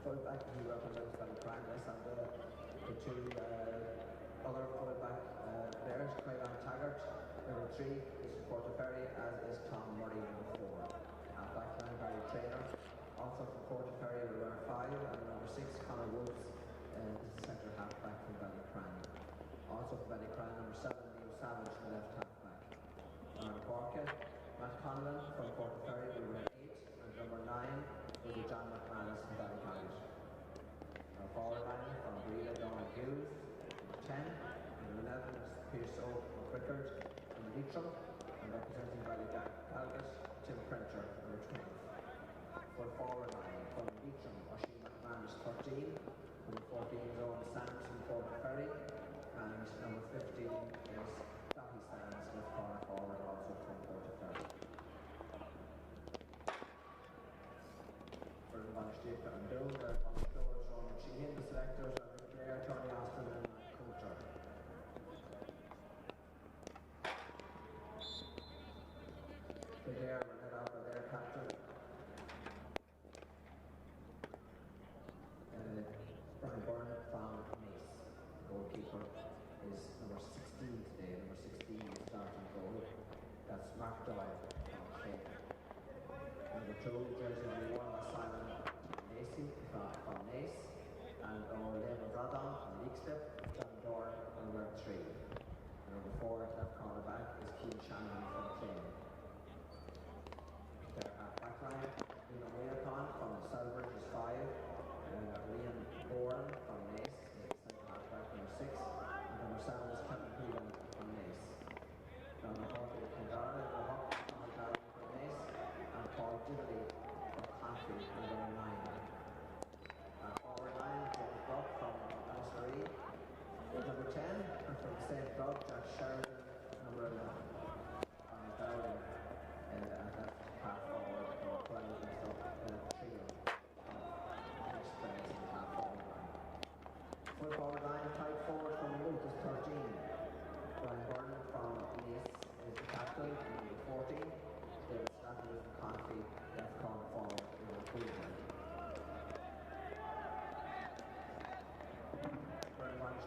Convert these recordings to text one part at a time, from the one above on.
fullback who represents Ballycrandless, and the two other fullback players, Craig Taggart, number 3 is from Portaferry, as is Tom Murray, number 4. Backline Barry Traynor, also from Portaferry, we wear 5, and number 6, Conor Woods, is the centre half-back from Ballycran. Also from Ballycran, number 7, Liam Savage, the left half-back. Corca, Matt Conlon from Portaferry, we wear 8, and number 9 will be John McManus from Ballycarriage. Our forward line from Breda, Donald Hughes, number 10, number 11 is Pierce O'Rickard from Leitrim, and representing Ballygalgus, Tim Printer, number 12. For forward line from Leitrim, Oisin McManus, 13, number 14 is Owen Sands from Portaferry, and number 15 is Dahi Sands, left corner forward, also from Portaferry. For the Bannister and Doe, the Bannister is Ronan Sheehan, the selectors are Claire, Tony Austin, and Coulter. There were led out by their captain, Brian Byrne from Mace. The goalkeeper is number 16 today. Number 16 is starting goal. That's Mark Doyle from Clare. Number 2, jersey number 1 was Simon Lacey from Nace, and Orlando Bradon from Leakstep, John Doran number 3. And number 4, left corner back, is Keane Shannon from Clare. Their backline, Lino Wheelcon from Salbridge is 5, Liam Bourne from Nace is the centre half-back, number 6, and number 7 is Kevin Whelan from Nace. Number 4 is Kildare, from Nace, and Paul Diddley from Clancy, number 9. Forward line, James Buck from Ossery, number 10, and from the same club, Jack Sheridan, number 11. Dowling, and that half forward for 12 and stuff, trio of express and half forward line. Full forward line, tight forward from Luke is 13. Brian Byrne from Nace is the captain, number 14. David Slattery from Confi, left corner forward, number 12.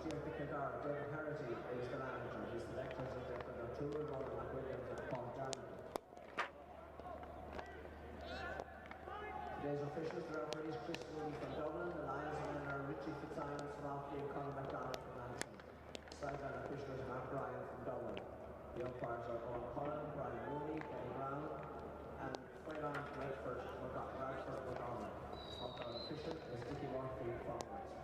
Steer to Kildare, David Harity is the manager. His selectors are Declan O'Toole, Ronan McWilliams and Paul Jarman. Today's officials, the referees Chris Mooney from Dublin, the linesmen are Richie Fitzsimons from Offaly and Conor MacDonald from Antrim. Sideline officials Matt Bryan from Dublin. The umpires are Owen Cullen, Brian Mooney, Kenny Brown, and Freighton Redford McDonald. Umpire official is Dickie Murphy from Wexford.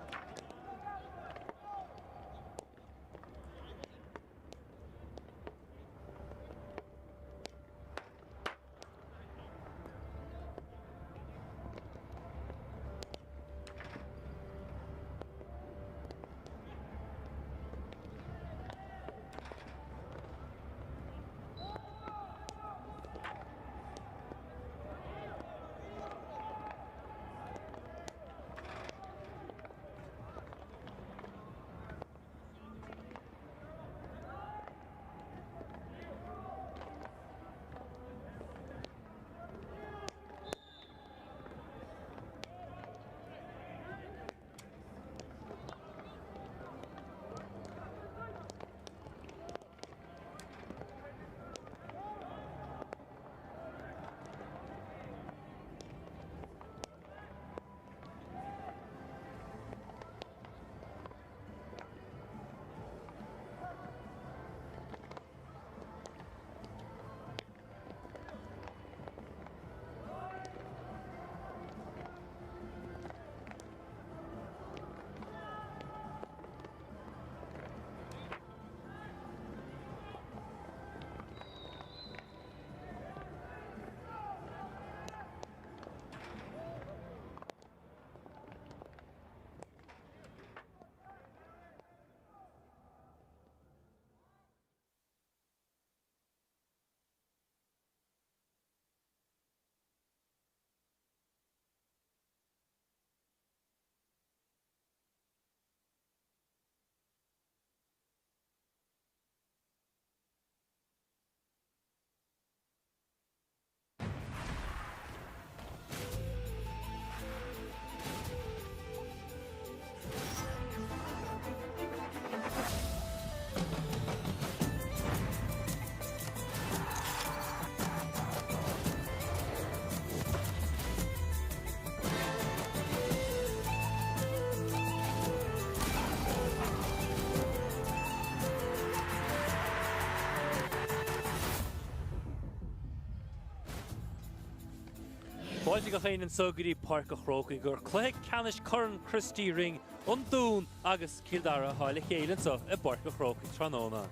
Fáilte go chéann sógadí Páirc Ó Chrócaí gur chluigh Canis Corran Christie ring an dún agus Kildare hála chéileann so I Páirc Ó Chrócaí Tráthnóna.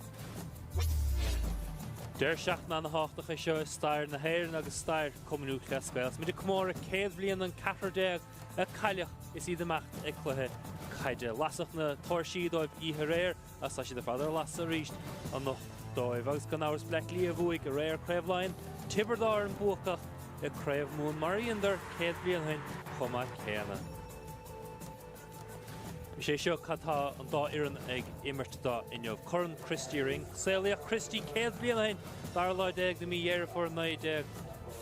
Deir seachna na háachtacha seo stair na héireann agus stair cumú clascails. Mí de cumóra céad bblion an 14 a caiileach is iad amacht ag cluthe caide. Lasach na toirsiadóibh ihe réir as tá si de fadar las a ríist an nó dóibh agus gan áras bleclí a bhuaig a réir creibhláin tibredáir an buachach a creibh mún maríondar céad bblion hain chumá céanna. sé seo catá an dá iran ag imirtá inneomh Corran Christie ring. Céalaíoch Christie céad bblion hain dar lá déag na mí dhéar for na déag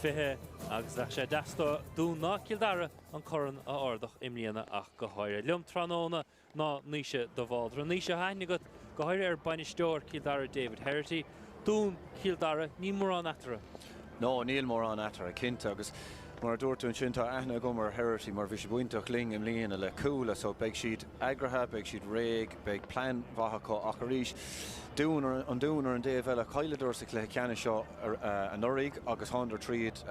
fithe agus ach sé deasta dún ná Kildare an Corran a ordach imlíana ach go háire. Liom Tráthnóna ná níise do bháldra. Níise haine go háire bainisteoir Kildare David Herity. Dún Kildare ní mór an atara. No, níl mór an atara cinnte agus mar dúirtú an sinnta aithne go mar Herity mar bhí sé buinteach ling im líana le cúla so beidh siad agrathe, beidh siad réig, beidh plán bhathachá ach arís dún ar an déobh eile caiileadúir sa cluiche ceanna seo an orig agus tháinar tríad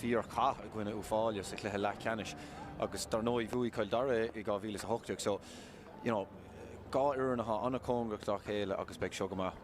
fíor cath a gcuine uafáile sa cluiche le ceannis agus dar nóí bhuaí Kildare I 2008 so you know gá uirnatha anna cóngacht a chéile agus beidh seo go maith.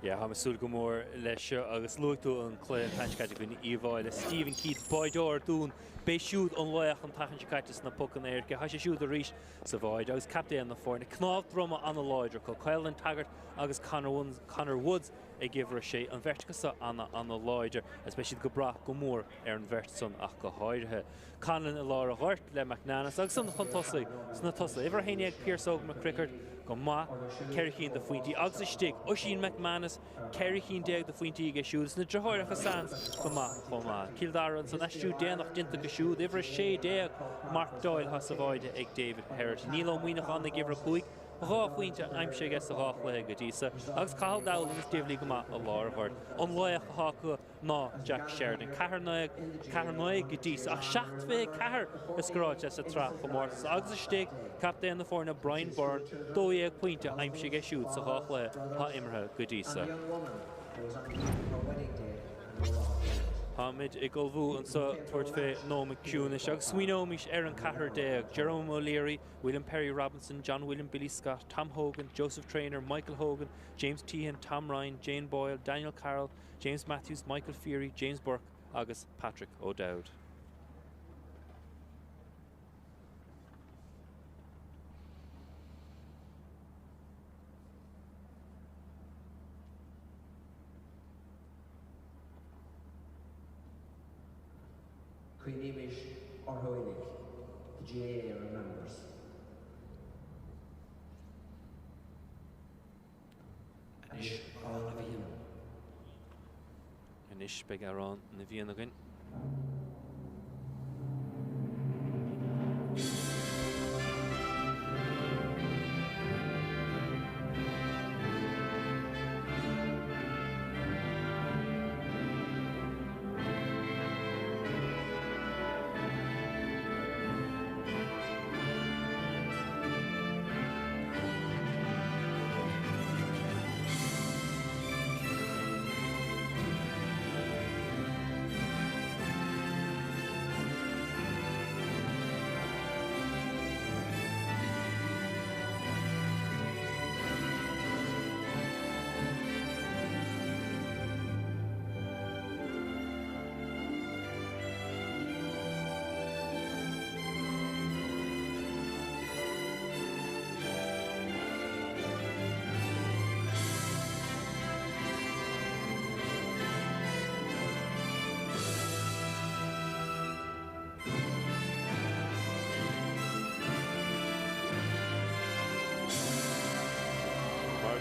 Ja, ha masúil go mór leis seo agus luchtú an chléir taiscaide goine íomháile. Stephen Keith Boydor dún béis siúd an loach an tachan caiitis na pucan éirce. Ha sé siúd a ríis sa bháid agus captéan na fórna. Cnáb droma an láidir go Caelan Taggart agus Connor Woods ag gihre sé an verticasa anna an láidir especially go bra go mór an vertson ach go háirithe. Canan I lára ghart le McNanus agus san chuntosaí sna tosa. Iver héine ag Pierce og McCrickard go má Cericín de Fuintí agus istig Oisín McManus Cericín déag de Fuintí ag siúd na droirecha sans go má Kildare an san eistú déanach dinta go siúd iver sé déag Mark Doyle has sa bháide ag David Herity. Níl ó muoinech an ag gihre chuig Rá fuinte aimse gas a ráchla go dísa agus cáil dáil is déhlí go má a láirhard. An loach a hácu ná Jack Sheridan. Caharnaig go dísa ach 7 fé cahar is goráid a tra go mór agus istig captain na fórna Brian Byrne dóag puinte aimse gas siúd sa ráchla há imrethe go dísa. Hamid I golbhú an sa tuairt fé nó McCúnis agus suinómis an cahar déag Jerome O'Leary, William Perry Robinson, John William Billy Scott, Tom Hogan, Joseph Traynor, Michael Hogan, James Tehan, Tom Ryan, Jane Boyle, Daniel Carroll, James Matthews, Michael Feary, James Burke agus Patrick O'Dowd. Cuinimish Orhoilig, the GAA remembers. Anish Arnavian. Anish Begaron Navian again.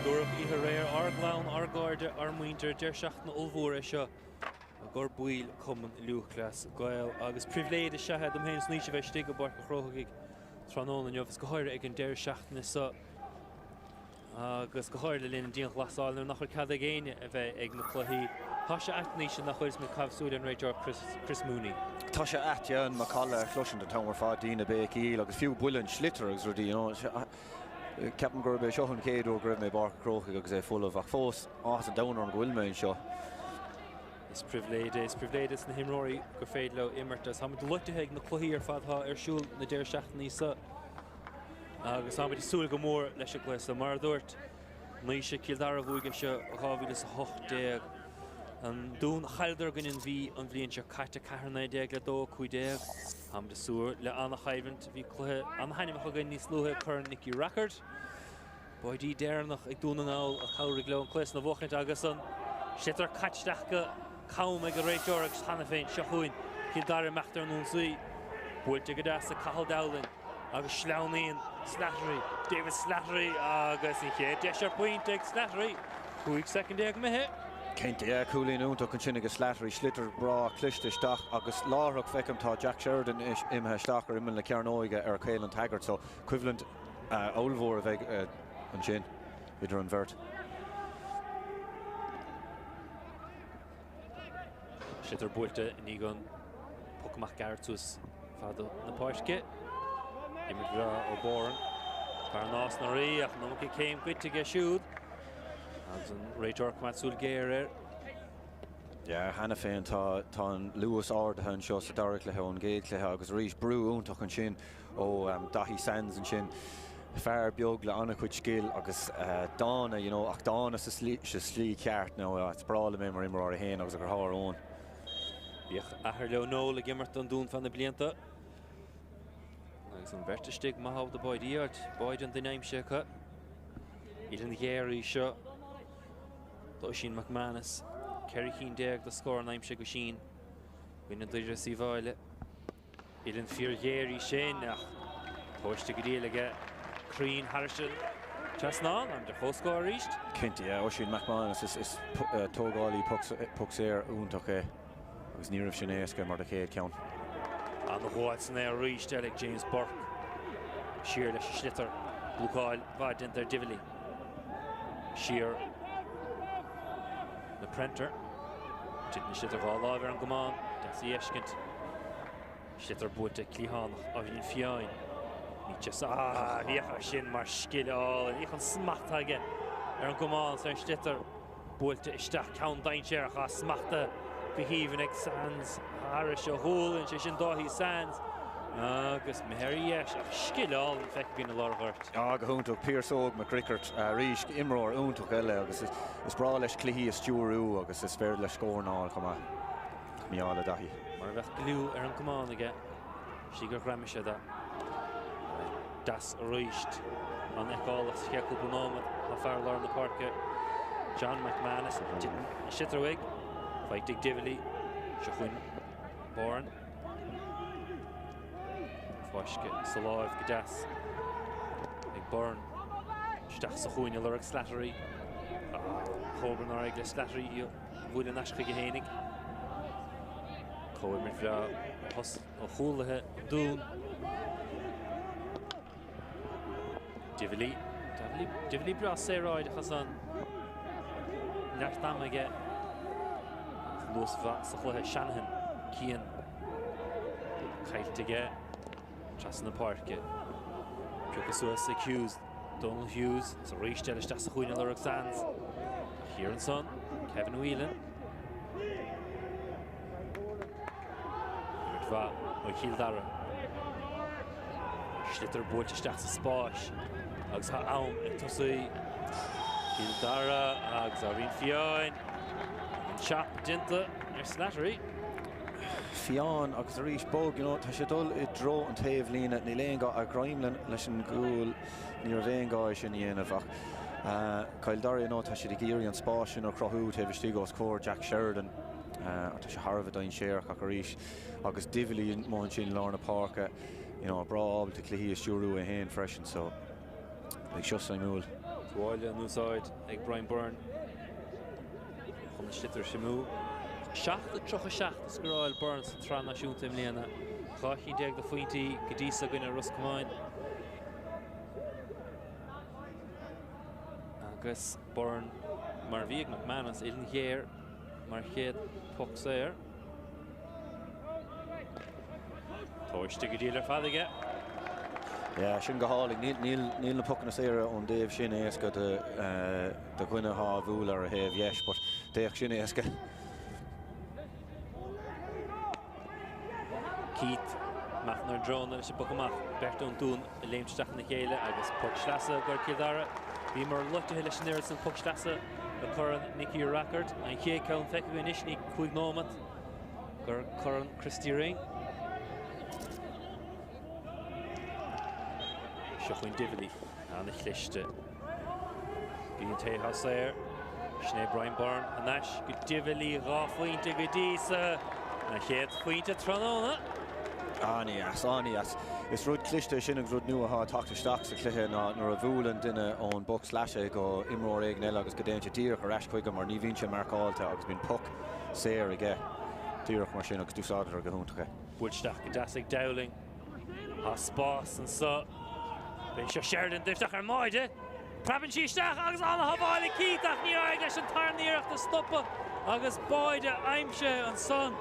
Dúrach ihe réir arglán argáide armuinter deir seach na olmhóra seo a gur buil cuman luachlas gael agus privléide sehead am héins níos bheith stig go Páirc Ó Chrócaí Tráthnóna neamh go háir ag an deir seachna sa agus go háir le linn díon glasáil nach chuir cad géine a bheith ag na chluí. Tá sé aithníos nach chuir me cabhsúil an réidir Chris Mooney. Tá sé aithne an Macalla chluisin de tamhar fád dína bé íl agus fiú builin slitter agus rudí Captain Gurbe Shohan Cado Gurbe Páirc Ó Chrócaí agus full of fós as a downer on Gwilmain show. Is priviléides na himróí go féad le immertas. Ha luiteigh na chluíar fadtha siúl na déir seachtaí sa. Agus ha súla go mór leis a gléis mar dúirt. Mí sé Kildare bhuaige se ráhílas 8 an dún chaildar gan in bhí an bblion se caite 4 le 2 5 ha de súr le anna chaimhint bhí cluthe an haine chu gan níos luthe chur Nicky Rackard. Baidí déirnach ag dúnaáil a chairigh le an cléis na bhchaint agus an sitar caiisteach go Caum ag a réiteoir agus chana féin se chuin Kildare meachtar an úsaí. Búilte go deas a Cathal Dowling agus Sleauníon Slattery, David Slattery agus in chéad deisir pointe ag Slattery. 5 second ag mithe. Cinnte cúlín úntaach an sin agus Slattery slittar bra clisteisteach agus láthach feicimtá Jack Sheridan imthe stachar imime le cearnóige ar Caelan Taggart, so equivalent óilmhór a bheith an sin idir an bhirt. Sitar búilte ní gan Pocamach Gartus fada na páisce. Imime bra ó Boran. Par nás na rí ach nó céim cuiite siúd. Agus an réiteoir cumatsúil géir Ja, hana féin tá an Lewis áirthe an seo sa daric lethe ón géad lethe agus rís brú úntaach an sin ó Daithí Sands an sin fear beag le anna chuid scil agus dána, ach dána sa slí ceart ná sprála mé mar imar a héin agus a gur thárón. Bíoch ahar leo nó le gimmart an dún fan na blianta. Agus an bhertastig maithab de baidíart, baid an dunaimse chu. Ilan géirí seo. Dó sin McManus. Kerry Keane deag de scór naimse go sin. Gwyn an dwyre si bhaile. Ilan fíor géirí sin ach. Tóiste go dílige. Crean Harrison. Chasnan am de hóscóir ríist. Cinnte, ó sin McManus is tógáilí pucs éir úntaach agus níomh sin éasca mar de chéad ceann. An na gháid san é ríist eleg James Burke. Siar leis slittar. Blúcáil bhaid intar Dively. Siar na Prenter. Tidna slittar bhá lábhar an gomán. Das í eiscint. Slittar búte Clíhánach a bhín fiáin. Ní just bhíocha sin mar scileáil. Íchan smachta aige ar an gomán san slittar. Búte isteach ceann daintear a smachta go híomhan ag Sands. Harris o húlinn sé sin Daithí Sands. Agus mehéirí ach scileáil an feic bhín a lárghart. Go húntaach Pierce Óg McCrickert ríis imróir úntaach eile agus is brá leis cluichí is stúrú agus is fér leis scórnáil chuma míála Daithí. Mar bheith glú ar an gomán aige. Sí gur raimiise da. Das a ríist an eálas cheúpla námad a fear lár na parke. John McManus sitarhaig. Feitig Dively. Se chuin Boran. Fáisce sa láimh go deas. Ag Boran. Steach sa chuin a lurach Slattery. Chóbran ar ag le Slattery i bhfuil an asca go hénig. Chóir mid bhra ó chúlathe dún. Dively bra séráid achas an leart am aige. Lús sa chluithe Shanahan, Cian, Cailte tras na parke. Trica suas Hughes, Donald Hughes, sa ríiste leis sa chuine lurach Sands. Kieran Son, Kevin Whelan. Bhá ó Kildare. Slittar búilte isteach sa spáis. Agus ha am ag tosaí Kildare agus a bhín fiáin. Chap dinta ar Slattery. Fián agus a rís bóg, tá sé dul I dro an taobh lína ní léon a Grimelan leis an gúil níor bhéon gáis sin dhéanamh ach. Kildare tá sé géirí an spáisin ó crothú taobh os cór Jack Sheridan tá sé Harbh daon séarach ach a rís agus Dively máin sin lár na parke brá ábalta cluichí stúrú a héin freisin so ag seo sa múl. Bháile an úsáid ag Brian Byrne. Slittar simú. Seachta trocha seachta scoráil Byrne sa trán náisiúnta im léana. Cháithí deag do faointí go díos a gine Roscomáin. Agus Byrne mar bhíag McManus ilan chéir mar chéad pucs éir. Tóiste go díal ar fadaige. Sin go hálaigh níl na pucna éire ón déobh sin éasca de chuine há bhúil ar a héamh yes, but déach sin éasca. Keith Machnar drone leis bocamach Bertún dún léimteach na chéile agus puck slasa gur Kildare. Bhí mar luchte leis an san puck slasa a churan Nicky Rackard an ché cán feice go inis ní chuig nómat gur churan Christy Ring. Seo chuin Dively an chlichte. Bhíon té hasair Sné Brian Byrne a Nash go Dively ráfuointe go dísa na chéad fuointe tróna. Anias. Is rud cliste sin ag rud nua ha tachtasteach sa cluthe nar a bhúlan duine ón box leise go imróir éag nela agus go déinte díoch ar eis chuige mar ní bhíonn sé marcáilte agus bíon puck séir aige díoch mar sin agus dúsáidir ar go húntacha. Búilteach go deasig Dowling a spás an sa. Bhí seo Sheridan duisteach ar maide. Praban síisteach agus anna habáile cíteach ní aig leis an tarníireach a stoppa agus baide aimse an son.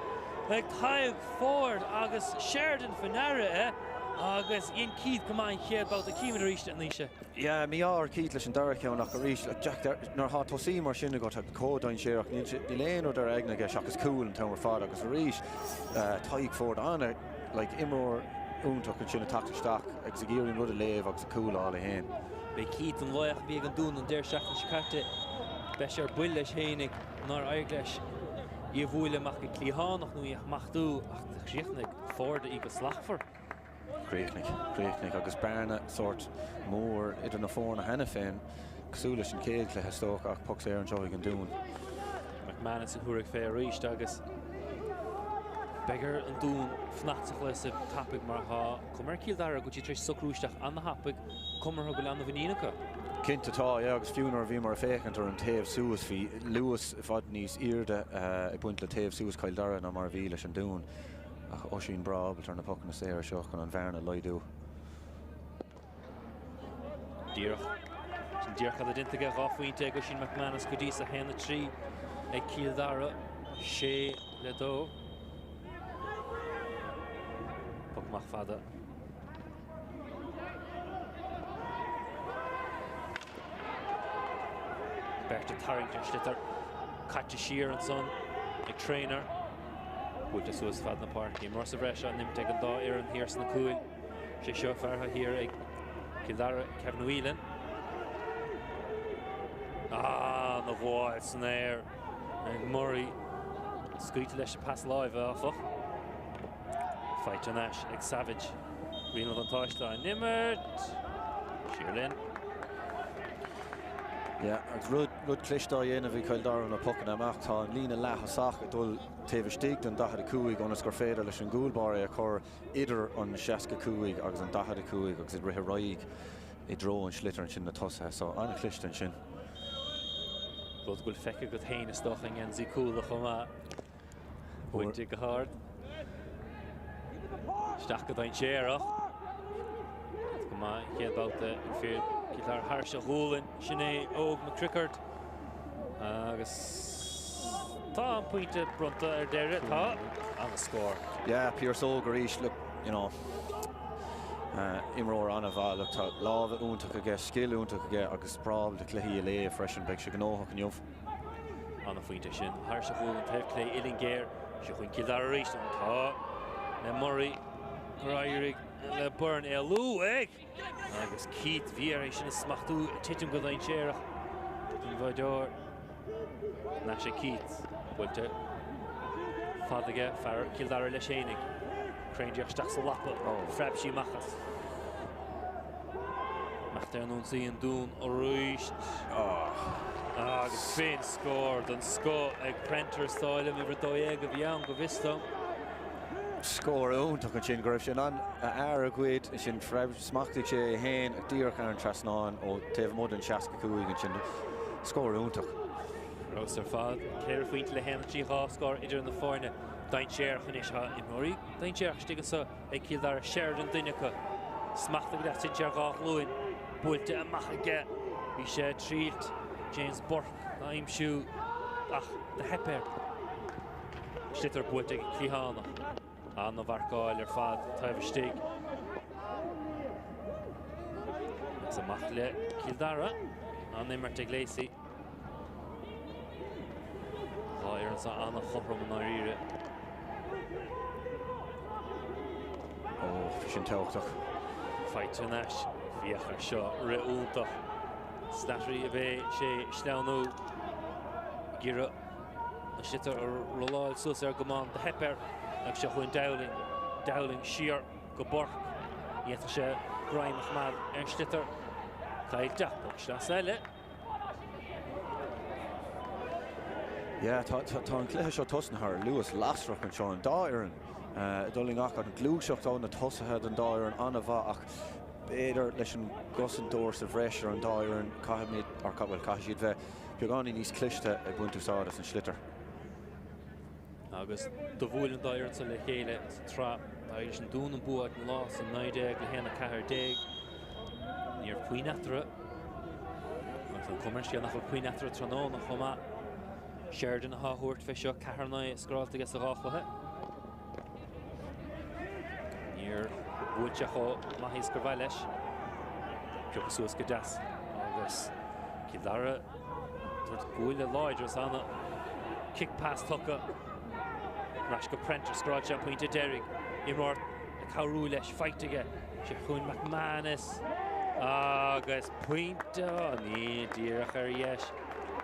Like Tyg Ford agus Sheridan Fanara agus Ian Keith come on here about the kilometer reached at Nisha. Yeah, me are Keith leis an Derek nach a reach Jack nar ha tosí mar sinna got a códain séach ní léon ó dar agna ge seachas cool an tamar fád agus a reach Tyg Ford anna like imróir úntaach an sinna tachtasteach agus a géirín rud a léh agus a cool ála héin. Bei Keith an loach bí an dún an déir seach an scarte beis ar buil leis hénig nar aig leis I bhúile mach go clíhánach nó ach machtú ach chríochnig Ford I go slachfar. Chríochnig agus bearna sort mór idir na fórna hena féin cosúla sin céad le heistóch ach puck sé ar an joig an dún. McManus a thuaigh fé ríist agus begur an dún fnachtach leis a tapig mar ha cumar Kildare go tí tris socrúisteach an na hapig cumar go leanna bhínínacha. Cinnte tá agus fiúnar bhí mar féchantar an taobh suas hí Lewis fad níos irde I buint le taobh suas Kildare na mar bhí leis an dún ach ó sin brabal ar na puck na séir seo chun an bhearna leidú. Díorch a dinteige ráfuointe go sin McManus go dtí a héna trí ag Kildare sé le dó. Puckmach fada. Berta Tarrington Schlitter Katja Shear and son a trainer with the suas fad na park in Rosa Brescia nim take an dá ar an hirs na cúil sé seo fertha here ag Kildare Kevin Whelan na bháil san air ag Murray scuite leis a pass live áfach fight an Ash ag Savage Reno an táisteáin Nimmert Shearlin. Yeah, agus rud clistá dhéanamh bhí Kildare na puccan amach tá an lína lethasach a dul taobh stígt an 12 ónas gur féidir leis an gúlbar a chur idir an 65 agus an 12 agus I rithe roiig I dro an slitar an sin na tosa so anna clist an sin. Rud gúil feice go théine stoch an genzí cúla chumá buinte go hard. Steach go dain séarach. Go má chéadbáta an fiúd Kildare Harsha Húlin, Sinead Óg McCrickard agus tá an puinte brunta ar deire tá an score. Yeah, Pierce O'Garish, look, you know, imróir anna bhá look tá lábh úntaach aige, skill úntaach aige agus prábal de cluichí a lé freisin beag sé gnóthach an jomh. Anna fuinte sin, Harsha Húlin taobh clé Illingéir, sé chuin Kildare ríist an tá le Murray, Grairig le Byrne Lú ag agus Keith Vieira sin smachtú titim go dain séireach in bhaidóir na sé Keith builte fadaige fear Kildare le sénig Craindeach staach sa lappa freib sí machas Macht an únsaí an dún ó ríist agus féin scór don scó ag Prenter stáile mi bhar dóag a bhíán go bhistá Score úntaach an sin goibh sin an air a gcuid sin freib smachtaigh sé héin ag díoch ar an trasnáin ó taobh mud an 65 an sin score úntaach. Rós ar fad, céir faointe le héna trí háscór idir na fáinne dain séarach in isha in Murray, dain séarach stiga sa ag Kildare Sheridan duinecha smachtaigh le sin tear gách luin builte amach aige bhí sé tríalt James Burke na imsú ach de hepéir Schlitter builte ag Clíhána an na bharcáil ar fad taobh stig. Is amach le Kildare an Nimmert ag Lacey. Ar an sa anna chopram an áíre. sin teochtach. Fight in Ash, Viachar Shaw, Reulta, Slattery of a Shlauno, Gira, a shitter or Rolal Susar Gaman, the Hepper, Akshahuin Dowling, Shear, Gobork, Yetasha, Brian Ahmad, and Schlitter, Kyle Jackbook, Shlasselle. Yeah, tá an cléthe seo tosan haar Lewis lasrach an seo an dáireann. Dulling ach an glúiseach tá na tosathe an dáireann anna bha ach beidir leis an gosan dóir sa bhreisir an dáireann caiimiid ar cabhfuil caiisiad bheith beagání níos cliste ag buintúsádas an Schlitter. Agus do bhfuil an dáireann sa le chéile sa trap, agus an dún an búad an lás an 9 le héna 4 níor puoineachtra. Agus an cumartí nach puoineachtra tróna nach chomá. Sheridan a háthúirt fé seo Caharna scráilta agus a ráchathe. Níor bhuailte cho maithís gur bhaith leis. Ceocha suas go deas agus Kildara dúirt gúil le láidir anna kick pass tucha. Rais go Prenter scráilte an puinte Derrig. Imráir a cabhrú leis feitige. Se chuin McManus agus puinte ní díreach ar dheis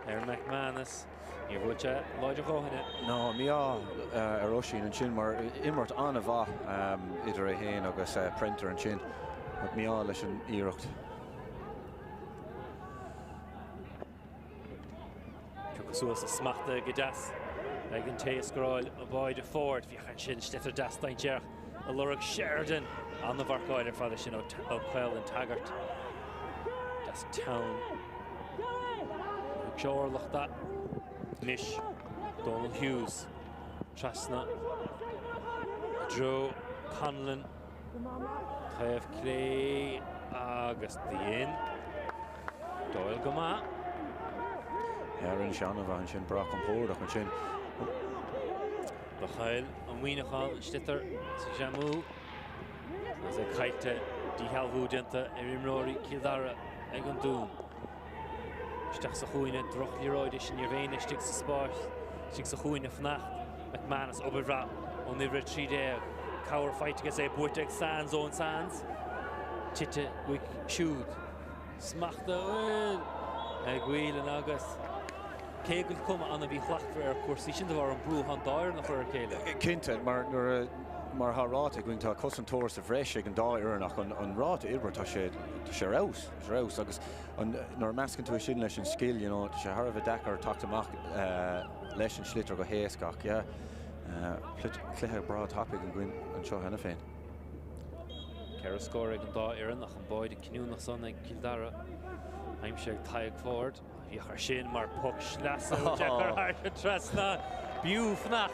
ar McManus. Níor bhuailte láidir chóhanne. No, mí ar Oisín an sin mar imirt anna bha idir a héin agus Prenter an sin. Mí leis an íireacht. Ceocha suas a smachta go deas ag an taobh scráil a báid a Ford. Bhí an sin Schlitter deas dainteach a lurach Sheridan an na bharcáil ar fada sin ó Quail an Taggart. Das town. Seoirlach that. Nish, Donald Hughes, Trasna, Joe Conlon, Taibh Clay, agus Díon, Doyle Goma. Rin Seanna bha an sin brach an pórdach an sin. Bachail an Mhuinechan Schlitter sa Jamú as a caiite díhealhú dinta ar imróí Kildara ag an dún. Steach sa chuoine droch líróide sin ar bhéine stig sa spáis, stig sa chuoine fnacht, McManus oberrá ó nivre 3 Cower fight agus é buirte ag Sands ón Sands. Titte buig siúd. Smachta ag bhuilean agus. Céigil cuma anna bhí chhlaachtar ar cuasaí sin de bhar an brú an dáir nach chuir céile. Cinnte mar háráte going tá cosan tóir sa bhreis ag an dáireannach an ráte ibre tá sé raus agus nar meascin tú sin leis an skill, you know, sé Harbh dechar tachtamach leis an Schlitter go héascach, yeah. Cluthe bra tapig an gcuin an seo hena féin. Ceir scóir ag an dáireannach an báid cinúnach san ag Kildara. Aimse ag Taigh Ford. Bhí ar sin mar puck slasa ar Trasna. Bíú fnacht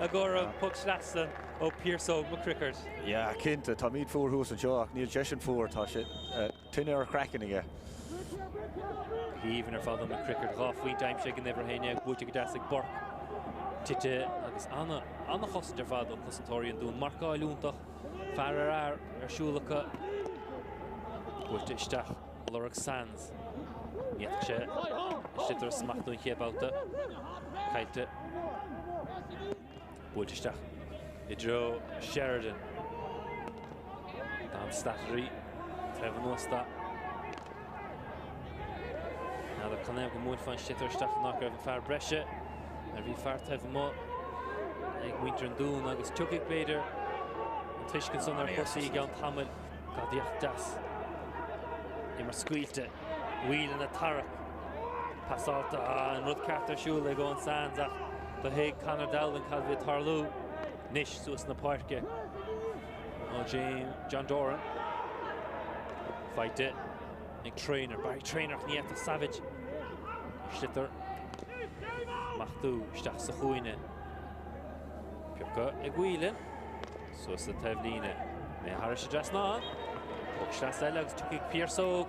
a gur an puck slasa ó Pearso McCrickard. Yeah, cinnte tá míad fuórthús an seo ach níl deis an fuór tá sé tuine ar crackan aige. Híomhann ar fád McCrickard gáfuí aimse ag an nibhre héine ag búte go deas ag Bork. Titte agus anna chost ar fád ó cosantóirí an dún marcáilúntach fear ar siúlacha búte isteach Lorach Sands. Níach sé Schlitter smachtaún chéabáta caiite búte isteach. I dro Sheridan. Dan Slattery Trevor Nosta. Now the Connev go mór fan Schlitter isteach nach ar fear breise. Ar bhí fear Trevor Mo ag winter an dún agus tuigh beidir an tuiscin son ar chusaí gan tamil gadíocht das. Imar scuilte Whelan a Tarach Passalta an rud cartar siúla go an Sands ach do héag Conor Dowling cad bhí tarlú Nish suas na páirce ó John Doran fighte ag Trainer Barry Trainer níata Savage Schlitter machtú isteach sa chuoine Piocha ag Whelan suas a Taibhlíne mé thar sé dras ná Puck slas eile agus tuigh Pearso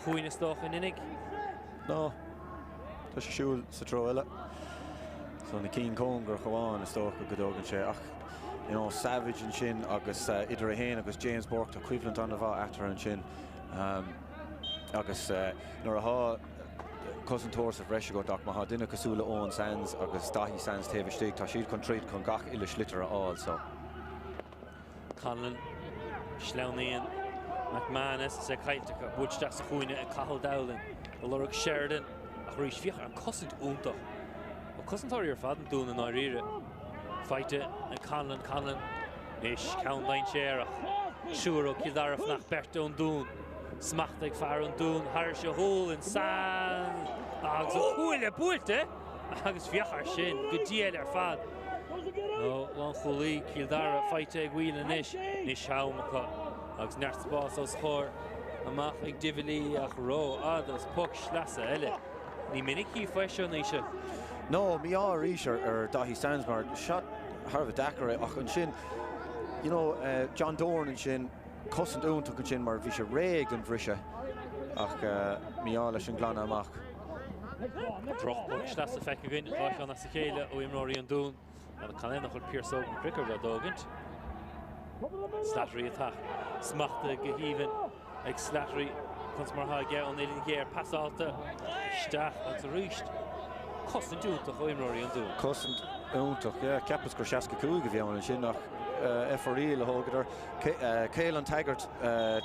chuoine stoch in innig. No, tá sé siúil sa tro eile. So na cín cóngur choháin is stoch go godógan sé ach, you know, Savage an sin agus idir a héin agus James Bork tá cuiimhlant an bha atar an sin agus nuair a há cosan tóir sa bhreise go dach má há duine cosúla ón Sands agus dahí Sands taobh stig tá siad chun tríd chun gach ile Schlitter aáil so. Conlon Slownian, McManus, sa cailte go búisteach sa chuoine a Cathal Dowling. Lorach Sheridan, a chuir fiach an cosint úntach. O cosintáir ar fadan dún an áiríre. Feite an Conlon. Nis count line séireach. Siúr ó Kildarragh nach Berta an dún. Smacht ag fear an dún, thar se hól in san. Agus a chuaile búilte. Agus fiachar sin, go díal ar fad. No, lan chulaí Kildarragh feite ag bhuiile nis. Nis seamacha. Agus neart bás os chóir. Amach ag divili ach ró adas puck slasa eile. Ní minic í feisio níise. No, mi are Isher or Dahi Sandsmar shot Harvard Dakar ach an sin. You know, John Dorn and shin cosint own took an shin mar visha reg and vrisha ach mi are leis an glan amach. Droch puck slasa feic again. Fach an as chéile ó imróí an dún. An can nach chur Pierce Ogan Prickard a dógant. Slattery attack. Smachta gehíven ag Slattery. Cons mar ha ge on élin géir passalta. Stach agus rúist. Cosint úntaach ó imróí an dún. Cosint úntaach, yeah, Capas Groshaska Cúig of Yawn and shin nach FRE le hógadar. Caelan Taggart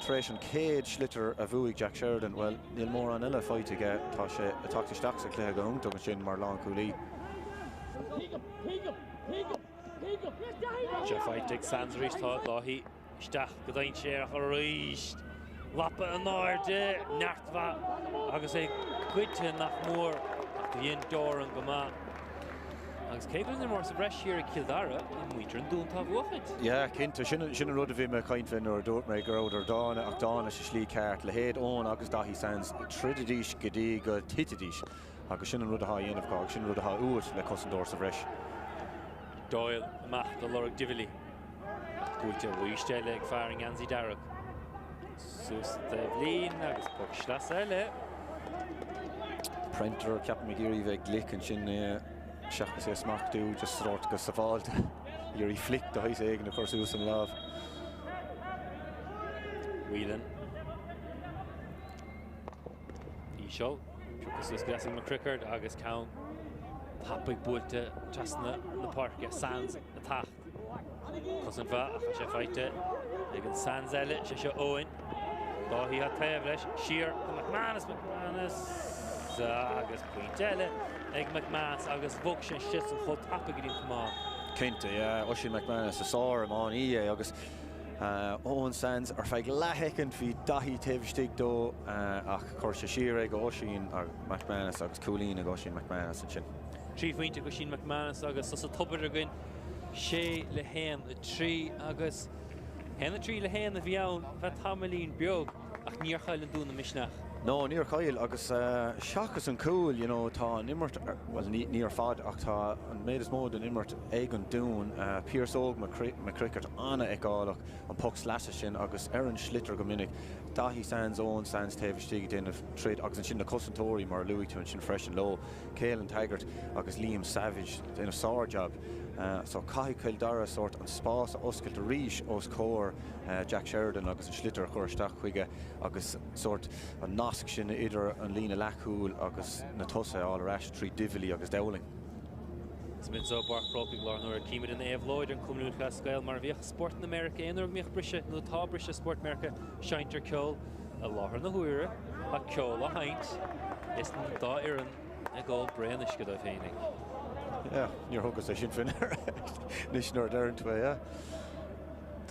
treis an céad litter a bhuaigh Jack Sheridan. Well, níl mór an eile fight aige tá sé atácht isteach sa cléthe go úntaach an sin mar lán cúlaí. Se fight ag Sands rúist tá láhí. Stach go dain séach a rúist. Lappa an áirde, neartha agus é cuite nach mór dhéon dóran go má. Agus céigeann ar mór sa breis siar ag Kildarragh in muintir an dún tá bhuachid. Yeah, cinnte sin rud a bhí me caintfin or dúirt mé gur óidir dána ach dána sa slí ceart le héad ón agus Dahi Sands trididís go dtí go titidís agus sin rud a há dhéanamh cá sin rud a há uait le cosindóir sa breis. Doyle amach do Lorach Divili. Cuite bhuisteile ag fear an Anzi Darragh. Sus de bhlín agus puck slasa eile. Prenter Captain McGeary bheith glic an sin seachas sé smachtú just sort go sa fáilte. Iar í flic do hais éigen a chursús an láb. Whelan. Isho. Chucas Grassing McCrickard agus count. Tapig búilte trasna na parque Sands na tacht. Cosint bha a sé feite ag an Sands eile sé seo Owen. Dá hí a taobh leis siar go McManus agus puinte eile ag McManus agus bhog sin shit an chud tapig í cumá. Cinnte, Oisin McManus a sár am an í agus Owen Sands ar feig lethecant hí Dahi taobhstig dó ach chuir sé siar ag Oisin McManus agus Coolín ag Oisin McManus an sin. Trí faointe go sin McManus agus sa tubair again sé le héan a trí agus hena trí le héan a bhíann bheit tamlín beag ach níor chail an dún na misneach. No, níor chail agus seachas an cool, you know, tá an immert, well, níor fad ach tá an méid is mód an immert ag an dún Pierce Ogan McCrickard anna ag gáilach an puck slasa sin agus an slitter go minic Dahi Sands Owen Sands taobhstig déanamh trid agus an sin na cosintóirí mar luigh tú an sin fresh and low. Caelan Taggart agus Liam Savage déanamh sár job. So Cathal Kildarragh sort an spás a oscailt a ríis os cór Jack Sheridan agus an slitter chuirteach chuige agus sort an nasc sin idir an lína lechúil agus na tosa all arás trí divili agus dowling. Smith so Bark Propig Larnor Keemid in Ave Lloyd and Cumnu Cascale Marviach Sport in America in Mich Brisha no Tá Brisha Sport America Shinter Kjol a Lahar na Huire a Kjol a Heint is da Iran a goal brain is good of Heining. Yeah, your hookus sin fin Nis nor darn to yeah.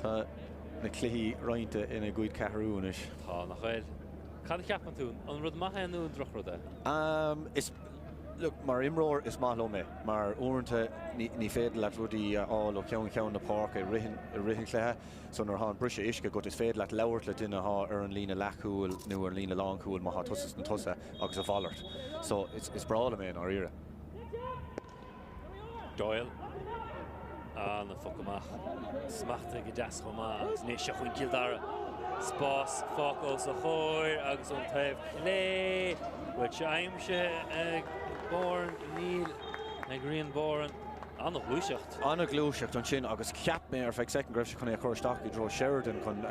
Tá na clihí rointe in a good Caharúnis. Tá nach gael. Can Capman tún an rud maithe nó drochroda. It's look, mar imróir is máth me, mar uanta ní féidir leat rudí áil ó ceann na park a rihin cléthe, so nar há an brise isce go is féidir leat leabhart le duine há ar an lína lechúil nó ar lína lánchúil má há tusas na tusa agus a bhallart. So it's brála mé ar ire. Doyle. Na fuckamach. Smachta go deascomá agus níos se chuin Kildarragh. Spás fác os a chóir agus an taobh clé. Which aimse Born Neil na Green Boran an glúiseacht. Anna glúiseacht an sin agus ceap mé ar feich second greibh chun é chuirteach i dro Sheridan chun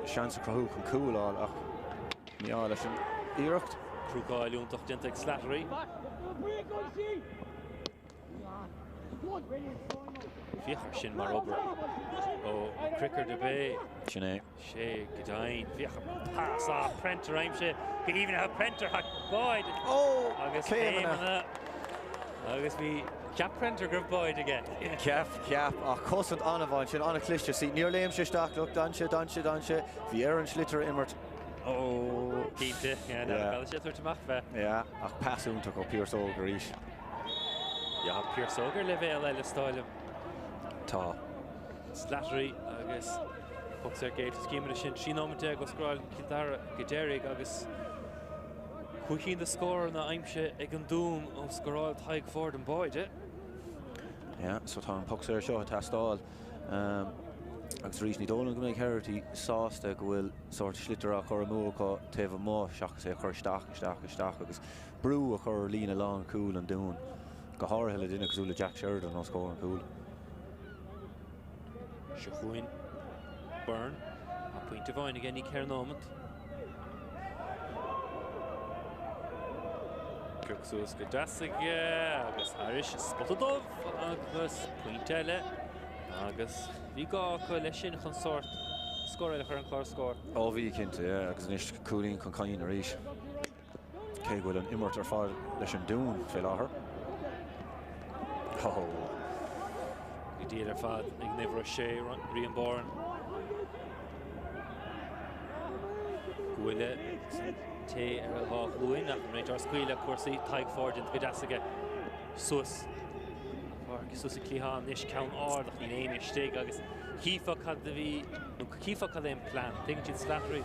seansa crothú chun cúil ach níá leis an iireacht. Trúgáilúntaach dinta ag Slattery. Fiachar sin mar obair. Ó Cricker de Bay. Sinead. Sé Gadain. Fiachar pass off Prenter aimse. Could even have Prenter had Boyd. Oh, Agus Céimhne. Agus bhí Cap Prenter grab Boyd again. Ceap, ach cosint anna bhain sin anna cliste sí níor léim sé staach look danse. Bhí an slitter immert. Oh, Keinte. Yeah, no, sé tuairte mach bheith. Yeah, ach pasúnta go Pierce Oger ís. Ja, Pierce Oger le bhéal eile stáilm. Tá. Slattery agus Puxar Gate cíimre sin trínomte go scráil Gidérig agus chuicín de scór na aimse ag an dún ó scráil Taig Ford an Boyd, Yeah, so tá an Puxar seo tá stáil. Agus rís ní dólan go méid Herity sásta go bhfuil sort slitter a chur mócha taobh mó seach sé chur staach agus brú a chur lína lá cool an dún. Go háirthe duine cosúla Jack Sheridan ó scór an cool. Sichuin Byrne a puinte bhain again í Cairnómant. Cúchsús go deasaige agus Irish spotadómh agus puinte eile agus bhí gá chu leis sin chun sort scóir eile chur an chlár scór. Ó bhí cinnte, agus níos coolín chun caín a rís. Cé bhfuil an immert ar fáil leis an dún fé láthair. Oh. Go díal ar fad ag nimhre sé Rian Bourne. Ghuile té ar a bhách luin nach an réidir scuile cuasaí Taig Ford in go deasaige sus. Sus a clíán is ceann ardach í éine stig agus cífa cad a bhí cífa cad éon plán. Think sin Slattery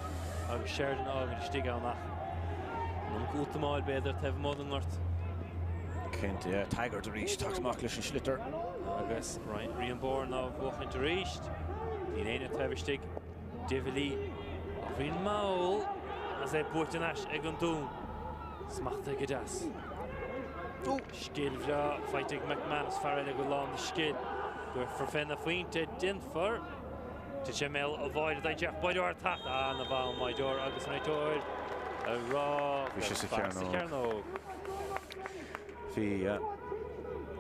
agus Sheridan ágan stig amach. Nó gútamáil beidir taobh mód an ort. Cinnte, Taigart a rís taachach leis an slitter. Agus Rian Bourne á bhuachaint a ríist. Í éine taobh stig Divilí a bhíon máil as é buairt an ais ag an dún. Smachta go deas. Skill bhra fighting McManus farile go lán de skill. Gur forfenna faointe dinfar. Tá sé mé a bhaid a Jeff Boydor tacht na bhá Maidor agus Maidor a rá. Bhí sé sa Cairnóg. Bhí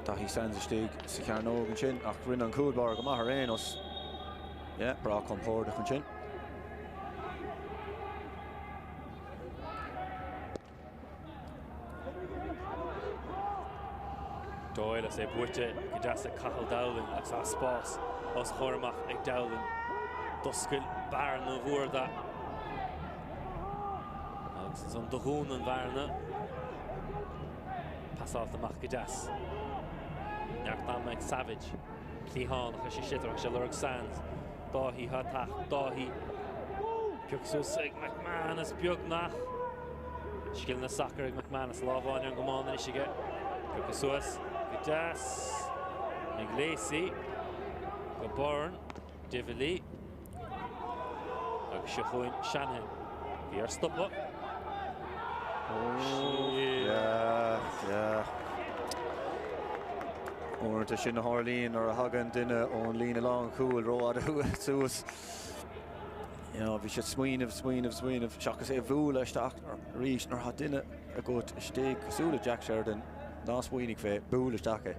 tá hí san stig sa Cairnóg an sin ach rinne an cúlbar go maith réanos. Bra compórda chun sin. Doyle as é buirte go deasa cahal Dowling agus á spás os chormach ag Dowling. Doscail bear na bhuairda. Agus is an dohún an bhearna. Passáil amach go deas. Neart dám ag Savage. Clíhán a sé sitar ag sé lurg Sands. Dáhí há tacht, dáhí. Cúchsús ag McManus beag nach. Sciil na sacr ag McManus lábháin an gomáin isige. Cúchsús Das Iglesi go Bourne Divilí agus Sichuin Shanahan bhí ar stoppa. Uairte sin na Harlín ar a hagan duine ón lína lá cool róád suas. Bhí sé smaoinemh seachas é bhúla isteach rís nar ha duine a go stig cosúla Jack Sheridan. Nás muoinnig fé búla stacha.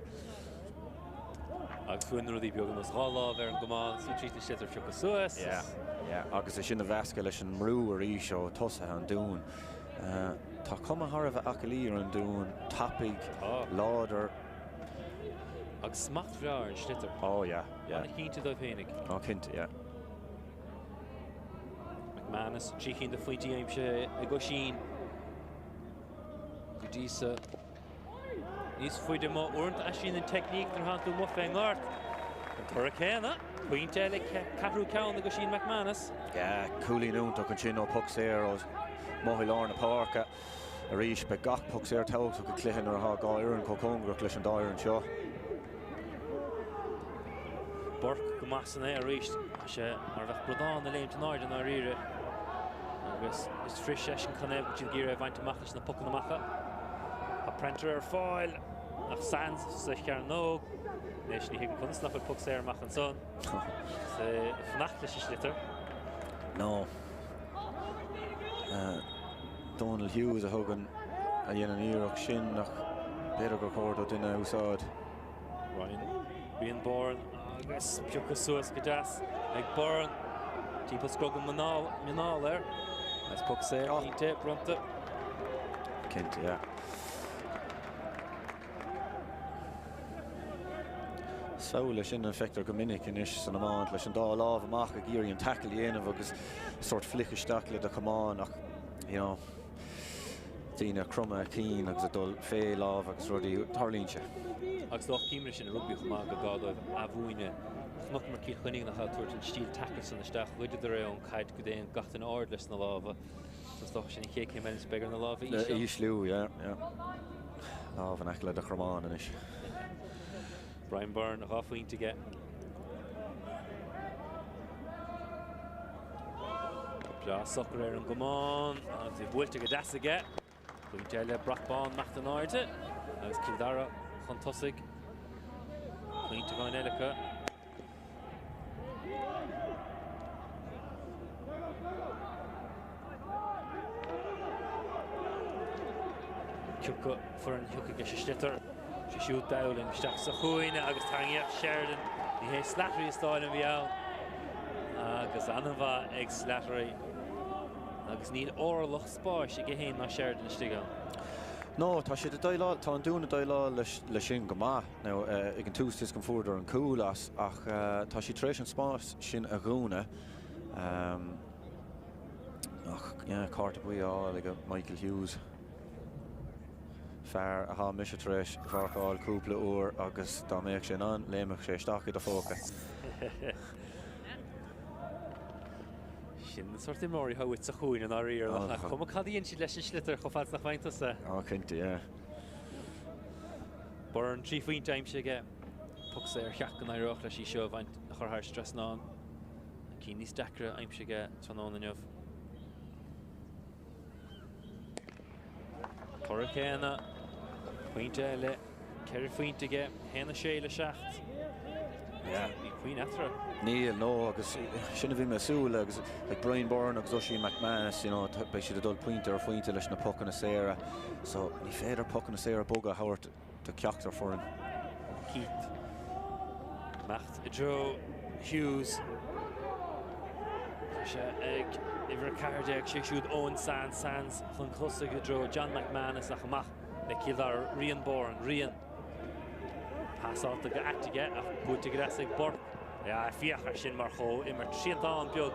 Agus fuin ruí beag an ráláh ar an gomáin sú trí sitar fiú go suas. Agus é sin na bhesca leis an mrú ar ís seo tosathe an dún. Tá cuma thar bheith acalí ar an dún tapig láidir. Agus smacht bhreá an slitter. Anna cínte dó féinnig. Cinnte, McManus trícinn de faointí aimse i go sin. Go dísa Níos fuide má uint a sin an techníc tar hanú mo féin ort. An tura céna, puinte eile cahrú ceann go sin McManus. Coolín únta chun sin ó Puxar ó Mohill na Parca a rís be gach Puxar táach go cluicheann ar ath gá iarn có congrach leis an dáir an seo. Burke go masan é a ríist sé ar bheith brodán na léim náid an áíre. Agus is fris é sin chuneh sin gír a bhaint amachchas na pucan amacha. A Prenter ar fáil nach Sands sa Cairnóg. Nes ní higann kunstnach ar Puxar amach an son. Fnacht leis slitter. No. Donald Hughes a thugan a dhéanaan íireach sin nach beidir gur chóir do duine úsáid. Rian Bourne agus Piúcha suas go deas ag Boran timp scrugam Manal there. As puck sé ínte brunta. Cinnte, yeah. Saola sin an feictar go minic inis san amant leis an dá lámh amach a géirí an tackle dhéanamh agus sort flichaisteach le de cumán ach, you know, tíine crumma cín agus a dul fé lámh agus rudí tarlínse. Agus dách cíimre sin a rugby chumá go gádáibh a bhuaine chnoch mar cí chuinnig nach tuairt an stíl tackle san isteach luidir ar an caid go déon gata'n ard leis na lámha. Tás dách sin ché cé melis begar na lámha ísle. Ísliú, yeah. Lámh an eile de chromán inis. Brian Byrne half wing to get. Soccer and come on. The Wilt to get that again. We tell you Brackbon Martin Arde. As Kildara Fantastic. Queen to go in Elika. Chuka for an Chuka Geschitter. She shoot down and stacks a chuine agus tangia Sheridan. Ní hé slattery stáil an bhíal. Agus anha ag slattery. Agus níl orlach spáis ag héin ná Sheridan stiga. No, tá sé tá an dúna dailá le sin go maith. Now, ag an tústis go fúrdar an cúlas ach tá sé tréis an spás sin a gúna. Ach, carta buíá ag Michael Hughes. Fair a ha mis tréis bharcáil cúpla úr agus dá méid sin an léimeach sé stacha do fóca. Sin sort of mórí hawit sa chuin an áíir nach chum cadíonn si leis an slitar chofaid nach bhaint sa. Cinnte, yeah. Bor an trí faoin time se ge puc sé ar cheach an aireach leis í seo bhaint a churthir stress ná. Cí níos dacra aim se ge tanón an neamh. Torcéna Pointe le ceir faointe ge héna sé le seacht. Ní faoin etra. Níl, no, agus sinna bhí me súla agus like Brian Byrne agus Oisin McManus, you know, bei siad a dul pointe ar faointe leis na puck na séra. So ní féidir puck na séra boga hauirt de ceachtar foran. Keith. Macht Joe Hughes. Se ag iver cardiac sé siúd Owen Sands chun closa go dro John McManus ach amach le Kildar Rian Boran Rian. Pass out the actige ach búte gras ag Bort. Ja, fiachar sin mar cho immer tríán beag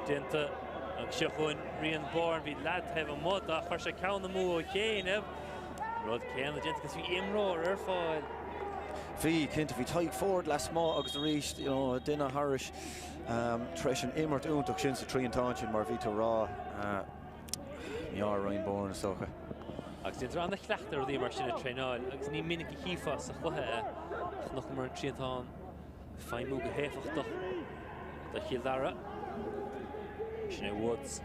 dinta ag seachún Rian Boran hí lad hef a mod a chuir se ceanna mú chéanamh. Rud céanna dinta gus bhí imróir ar fáil. Bhí cinnte bhí taigh ford le smá agus a ríist, you know, duine Harris treis an immert úntaach sin sa tríontáin sin mar bhí rá mear Ryan Bourne socha. Agus dyn rhan y chleachtar oedd mar sin y treinail, agus ní minic I chifa sa chwethe ach noch mar tríontáin ffain mú go héfach doch da Kildara. Sin Woods.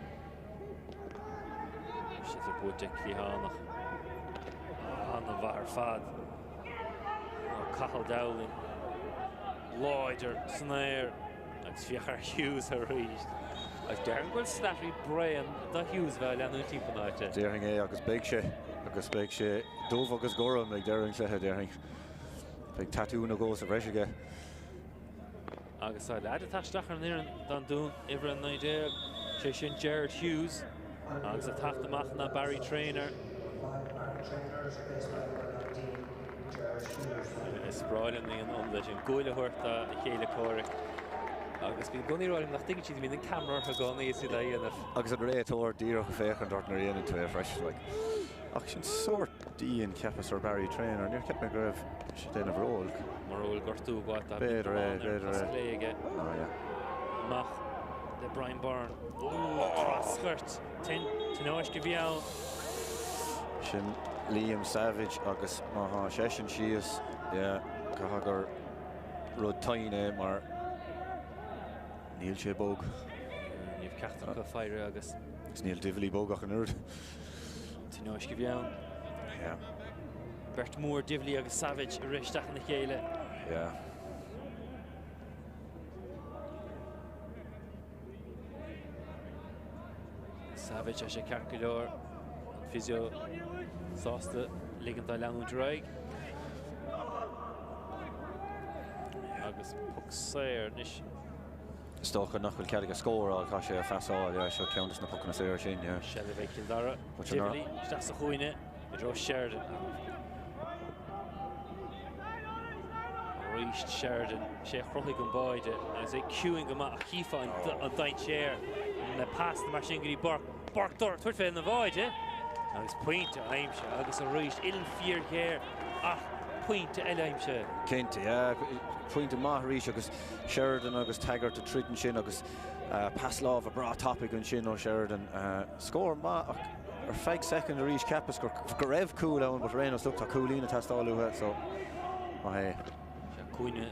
Sin ar búte clíhánach. Anna bhar fad. Cathal Dowling. Lloyder, Snair. Agus fiachar Hughes a ríist. Agus dearn gwyl Slattery Brian da Hughes fel anna tímpanáite. Dearing agus beig sé dómh agus goram ag dearing chluthe dearing. Beig tatú na gós a bhreisige. Agus a lead a taisteach ar níran don dún ibre an naidéir sé sin Gerard Hughes. Agus a tacht amach na Barry Traynor. Is spráilin í an leis an gúile thuirta a chéile córic. Agus bhí bunaí ráim nach dtí siad bhí an camera a gánaí is a dhéanamh. Agus an réitóir díreach féchan dort na réanaan tú freis like. Ach sin sort díon cepas ar Barry Traynor, níor ceap me go raibh si déanamh ról. Mar ról gortú gáit a Beidir léige. Mach le Brian Byrne. Trasgurt. Tin áis go bhíal. Sin Liam Savage agus maha sesin sios, cahagur rud taine mar níl sé bóg. Níomh ceachtar go fáire agus. Gus níl diflí bógach an urd. Tin áis go bhíal. Bert Moore, Divley agus Savage a risteach na chéile. Savage a sé carcailóir. Physio sásta ligant a leanú draig. Agus agus puck sair nish. Stocha nach bhfuil cead go scóráil tá sé feasáil seo ceantas na pucna saoir sin. Shelley bheith Kildara. Tivoli, that's a chuoine. I draw Sheridan. Reached Sheridan. Sé chrochaigh an báide. Agus é cuaing go maith a chifa an daint séir. Na pass na mar sin gurí Bark dor tuair fé na bháide. Agus pointe aimse agus a reached illen fear céir. Pointe eile aimse. Cinnte, pointe maith rís agus Sheridan agus Taggart a trítan sin agus Pasláv a bra topic an sin ó Sheridan. Scór ma ar 5 second a rís cepas go raibh cool ann, but Reynolds looked a coolína testáilúthe, so mai Cuine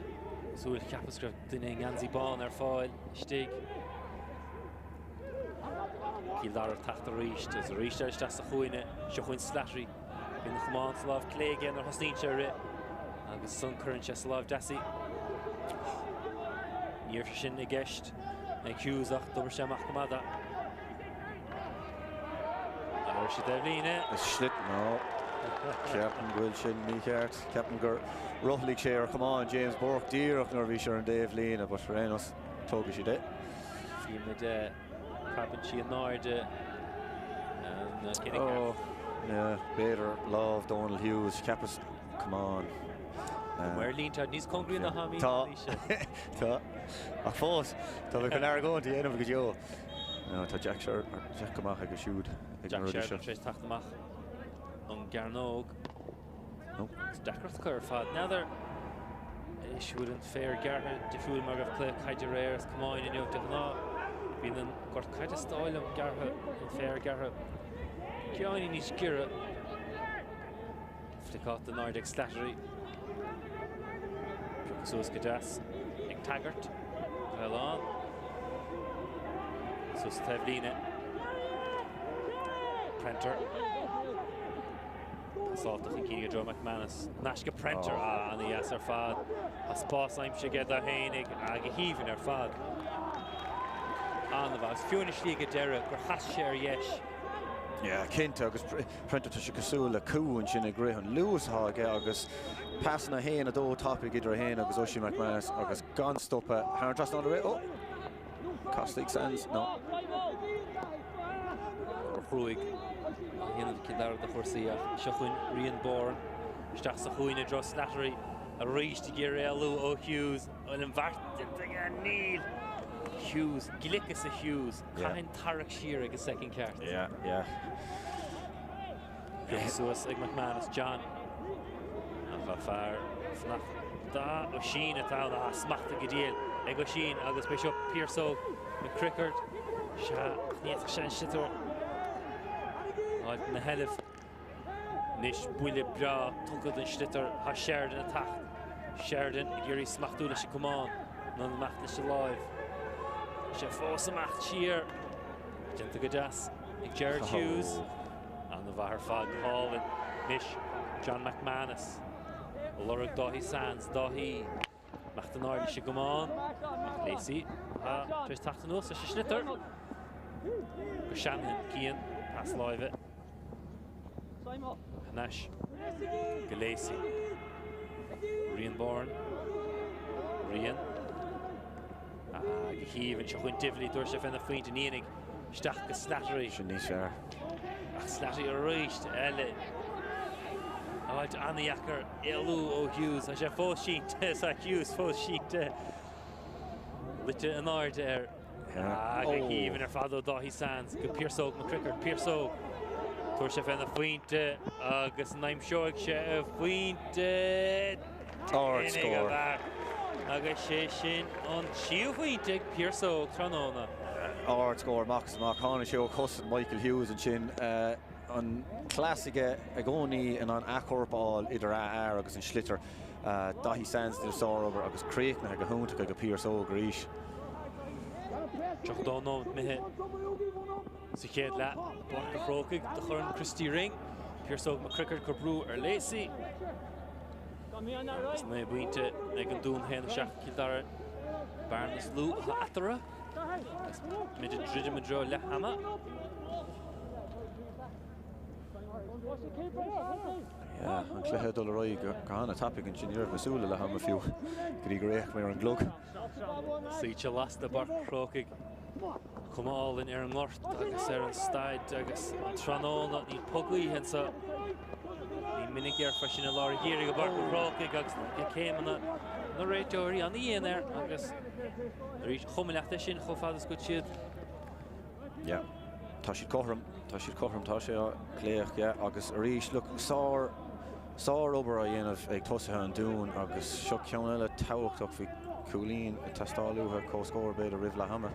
súil cepas go duine gansaí bán ar fáil stig. Kildare tacht a ríist, as a ríist ar isteach sa chuoine, seo chuin Slattery. Bhín na chumán sa láh clé géan ar hosnín se ri. Agus sun current se sa láh Dasí. Níor sin i gceist, ag ciúsach dobar sé amach gomada. Ar sé Devlíne. Slit, no. Ceapan bhfuil sin ní cheart. Ceapan gur rothligh sé ar chumán James Burke díreach nár bhí sé an Devlíne, but Reynolds tógadh sí de. Fíime de Crabban sí an náirde. Better love Donald Hughes. Ceapas, come on. Mar líntead níos congriú na hamí. Tá. Ach fós, tá bheith go lear gcóintí dhéanamh go deo. No, tá Jack amach ag go siúd. Jack Sheridan tréis tacht amach an Garnóg. Dacrat chuir fad. Neither siúil an fér gartha difriúil mar gabh clé caiide réir as cumáin in neocht ná. Bhín an gort caiide stáil am gartha an fér gartha. Ceáin níos gira. Flicát an Nordic Slattery. Suas go deas ag Taggart. Well on. Suas Devlíne. Prenter. Pasáltach an cíine Joe McManus. Nash go Prenter an í as ar fad. A spás aimse ged a hénig ag a hífin ar fad. An the bhas. Fiúna slí go deire gur chas sé ar yes. Cinnte agus Prenter tá sé cosúil le cúin sin ag gréhan Lewis háige agus passna héana a dó topic idir a héana agus Oisin McManus agus gan stoppe haar just on the way. Caustic Sands, no. Ruig. Hínal Kildare de chórsaíach. Seo chuin Rian Bourne. Isteach sa chuoine dro Slattery. A ríist i ggéir ealú ó Hughes. An bhartain a níl. Hughes, Glickas a Hughes. Cain tarach siar agus second ceart. Yeah. Suas ag McManus, John. Nach fear fnach da ó sin atá na smachta go díal ag ó sin agus be seo Pearso McCrickard se níos sin sitar na helih níos buile bra tugad an slitar ha Sheridan a tacht Sheridan ag gurí smachtú leis cumán ná na macht leis live se fós amach siar dinta go deas ag Jared Hughes an na bhar fad Hall níos John McManus Lorug Dahi Sands, Dahi macht an áirde se gomán Lacey, tréis tacht an os a se slitar go Shannon, Cian, pass live Hanash go Lacey Rian Bourne Rian go híomhann se chuin Tivoli dúir se fenna faointe an íonig isteach go Slattery sin níos fearr Slattery a ríist eile Áid annaíachar ealú ó Hughes a sé fós sínt sa Hughes fós sínt lite an áirde go híomhann ar fad ó Dahi Sands go Pearso McCrickard Pearso tuair se fenna faointe agus naim seoigh se a faointe scór agus sé sin an siú faointe Pearso tróna scór Max hána sé ó cosad Michael Hughes an sin an clásiige a gcónaí an achorpáil idir air agus an slitar Dahi Sands de sárover agus créicna go húnta go Pearso go ríis. Teach dá ná mithe sa chéad le Barca Frócaigh de chur Christy Ring Pearso McCrickard go brú ar Lacey agus na buinte ag an dún héana seach Kildare Barnas Lou a atara mid a dro le hama Yeah, an cléthe dul roi gana tapping an sinníir masúla le ham a fiú grí gréich mé an glug. Suite last the bar crochig. Come all in an ngort agus an staid agus an tranón ní puglaí hen sa ní minic fashion a lá hir go bar crochig agus céim na réiteoirí an íon agus rí chomileachta sin cho fadas go siad. Yeah, tá siad cothram tá sé cléach agus a rís look sár obair a dhéanamh ag tosathe an dún agus seo ceann eile táhachtach faoi Coolín tastáúthe cóscóir beidir rih le hama.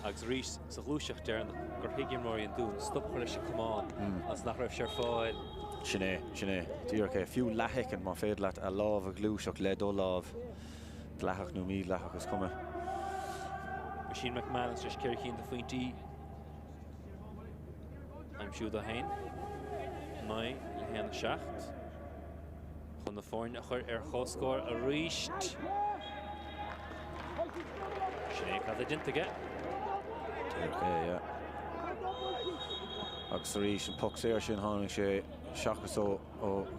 Agus rís sa glúiseach dearna gur hiigimóí an dún stop chuir se cumán as nach raibh sear fáil. Sinné dtíar ché fiú lethecin má féad leat a lámh a glúiseach le dó lámh leithach nó mí leithach agus cuma. Machine McManus leis ceir chin de faointí. I'm siúd a hain. Mai le héan seacht. Chun na fáin a chuir chóscóir a ríist. Sinné cad a dinta ge. Tíor agus a rís an puck séir sin tháinig sé seachas ó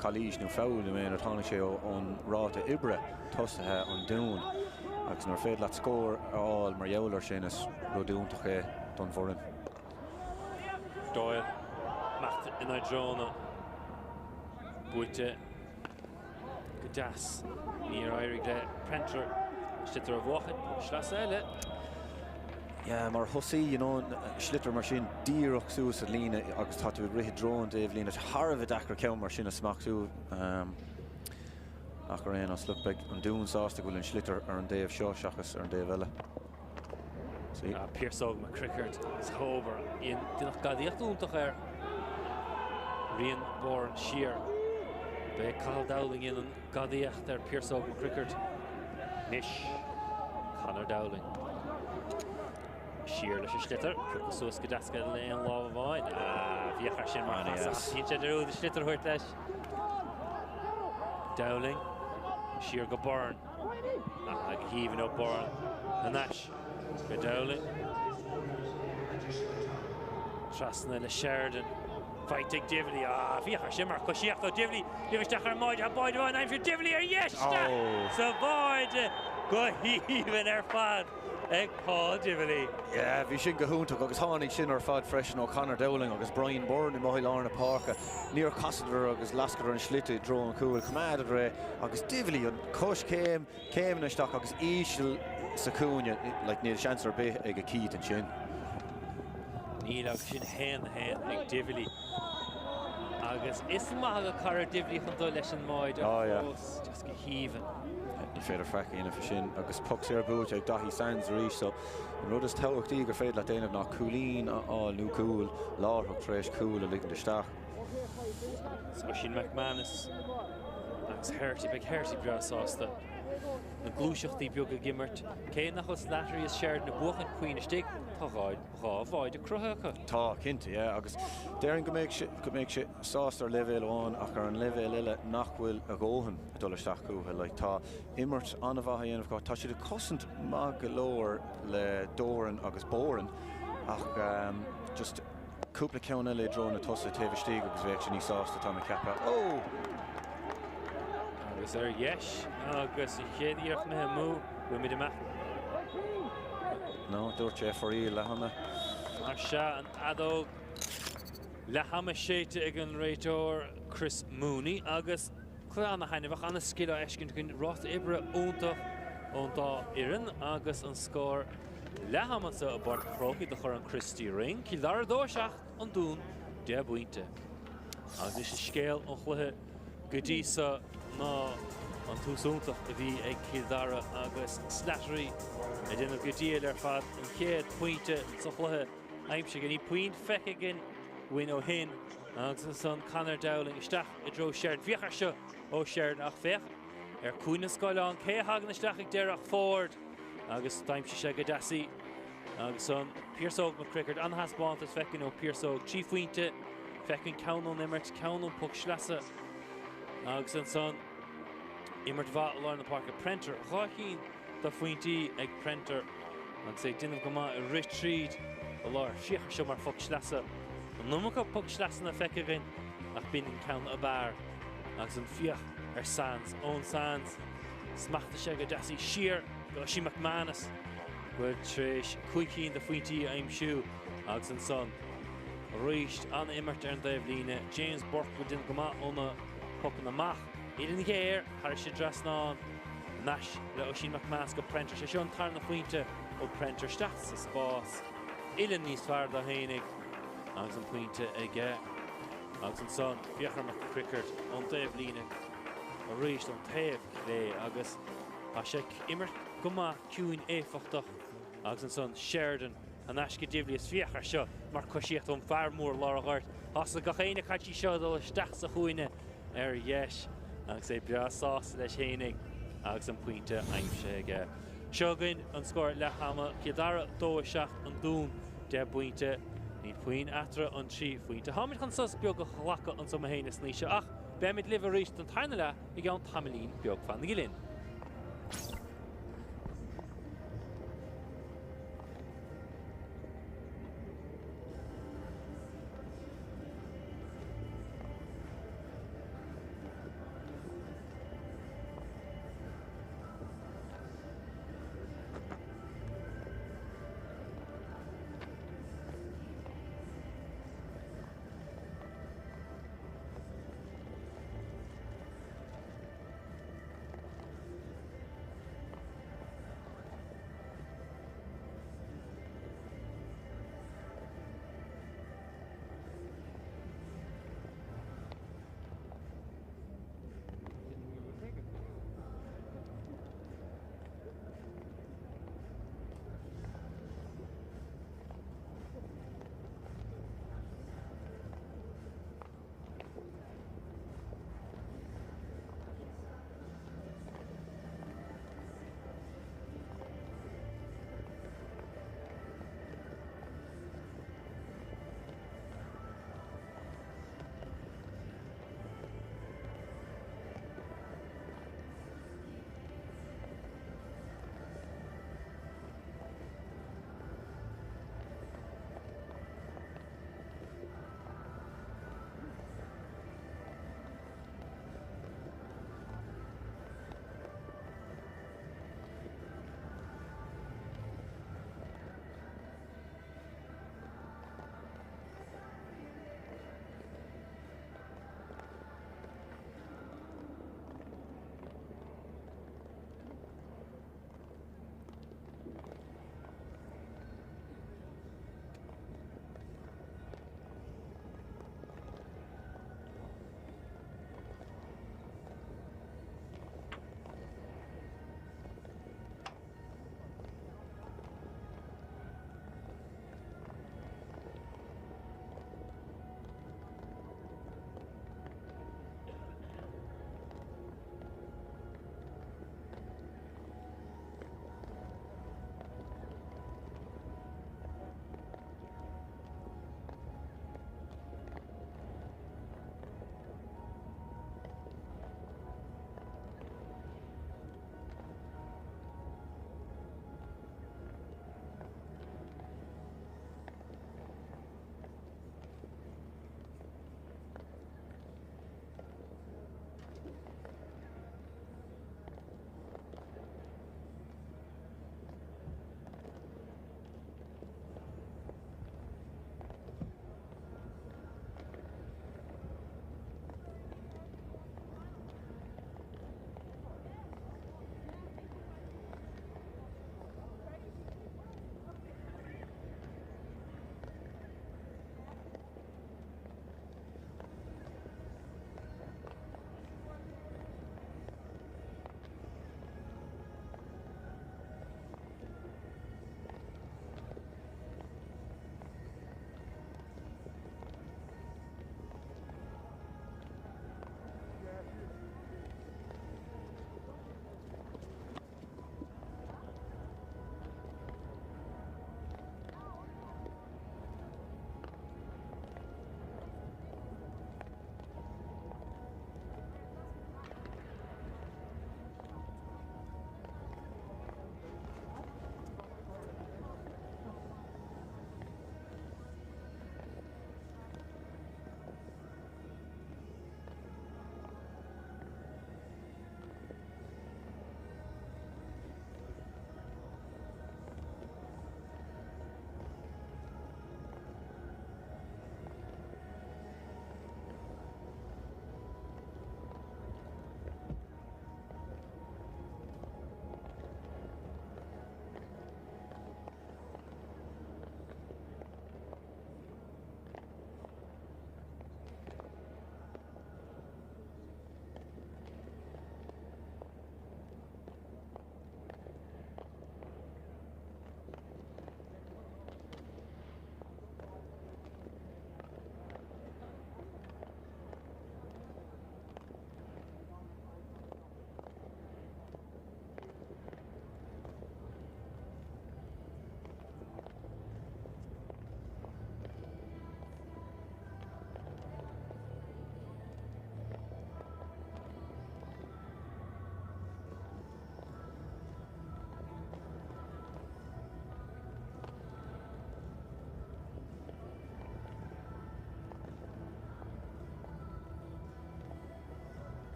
chalís nó fáil mé ar tháinig sé ón ráta ibre tosathe an dún. Agus nar féad leat scór áil mar dheolar sin is rodúntaach é don bhórin. Doyle macht in a drone buite Gadas near Irish Printer Schlitter of Wachen Schlasselle. Ja, mar hosaí Schlitter mar sin díreach sús a lína agus tá tú rith drone Dave lína Harvard dachar ceann mar sin a smachtú ach ar as look big an dún sásta gohfuil an Schlitter ar an Dave seo seachas ar an Dave eile. Pearsog McCrickard is over in Dinach Gadiach úntaach Rian Born Shear be Carl Dowling in an Gadiach there Pearsog McCrickard Nish Connor Dowling Shear leis Schlitter Sus Gadaska le an lá bháin bhíochar sin mar hín sé derú de Schlitter chuirt leis Dowling Shear go Born ag híomhann ó Born a Nash go Dowling Trasna le Sheridan fighting Divley bhíochar sin mar cosíocht ó Divley Divley ar maid a báid bháin aimim fiú Divley ar yeiste sa báid go híomhann ar fad ag Paul Divley. Yeah, bhí sin go húntaach agus tháinig sin ar fad freisin ó Conor Dowling agus Brian Byrne i Mohill na Parka níor Cassidir agus lascar an Schlitter dro an cúil cumad ré agus Divley an cos céim na isteach agus ísil sa cúne like níl seansar be ag a cíd an sin. Níl agus sin hen ag Divley agus is maithe go cara Divley chun dó leis an maid just go híomhann. Ní féidir freici ina sin agus puck sé ar bút ag Daithí Sands rís so an rud is táhachtaí gur féad le déanamh ná Coolín áil nó cúil láthach tréis cúil a ligean deisteach. So sin McManus agus big Herty breásásta na glúiseachtaí beag a gimmert cé nach chus leatharí is seared na buchan cuioine stig tá bháid a cruthacha. Tá cinnte agus déireann go méid sé sásta ar levéil amháin ach ar an levéil eile nach bhfuil a ggóhan a dul isteach cútha le tá immert anna bhatha dhéanamh gá tá siad a cosint má go leor le dóran agus bóran ach just cúpla ceann eile dro na tosa taobh stig agus bheith sin ní sásta tá na ceappa agus yes agus I chéadíocht na mú go mid amach. No, dúirt sé forí le hama. Mar se an adóg le hama séite ag an réiteoir Chris Mooney agus chuan na haineh anna scile eiscin chun ráta ibre óntá ian agus an scór le hama sa a bar crochaí do chur an Christy Ring cí lar dóiseach an dún de buinte. Agus is scéal an chluthe go dtí sa ná an túsúntaach a bhí ag Kildare agus Slattery a dhéanamh go díal ar fad an chéad pointe sa chluthe aimse gan í puint feice gin win ó hin agus an son Conor Dowling isteach I dro Sheridan bhíochar seo ó Sheridan ach feich ar cúna Scoileán cé hagan isteach ag dearach Ford agus taimse sé go deasí agus son Pearsog McCrickard an haspáint fecin ó Pearsog trí pointe fecin ceann immert ceann puck slasa agus an son immert bhat lá na Park Prenter chácín do faointí ag Prenter an sé duine go má rit tríd a lá siachar seo mar puck slasa an numcha puck slasa na feice gin ach bin in count a bar agus an fiach Sands, Owen Sands smachta sé go deasí siar go Oisín McManus go tríis cuicín de faointí aimsú agus an son ríist an immert an daobh líne James Burke go din go óna pucan amach iad in géir thar sé drasná Nash le Oisín McManus go prentar sé seo an tarna faointe ó prentar staat sa spás Ilan níos fearr do hénig agus an puinte ige agus an son fiachar McCrickard an daobh líne a ríist an taobh lé agus a sé immert go ciúin éfachtach agus an son Sheridan an asci dibli is fiachar seo mar cosíocht an fear mór lá agart as a gachéine chattí seo dul isteach sa chuoine yes agus é bra sás leis hénig agus an puinte aimse ige seo gain an scóir le hama ciadara dóiseach an dún de buinte ní puin atra an trí faointe hamid chun sos beag go chhlacha an som héine sníise ach beimid live ríist an taine le I g an tamilín beag fan na gilinn.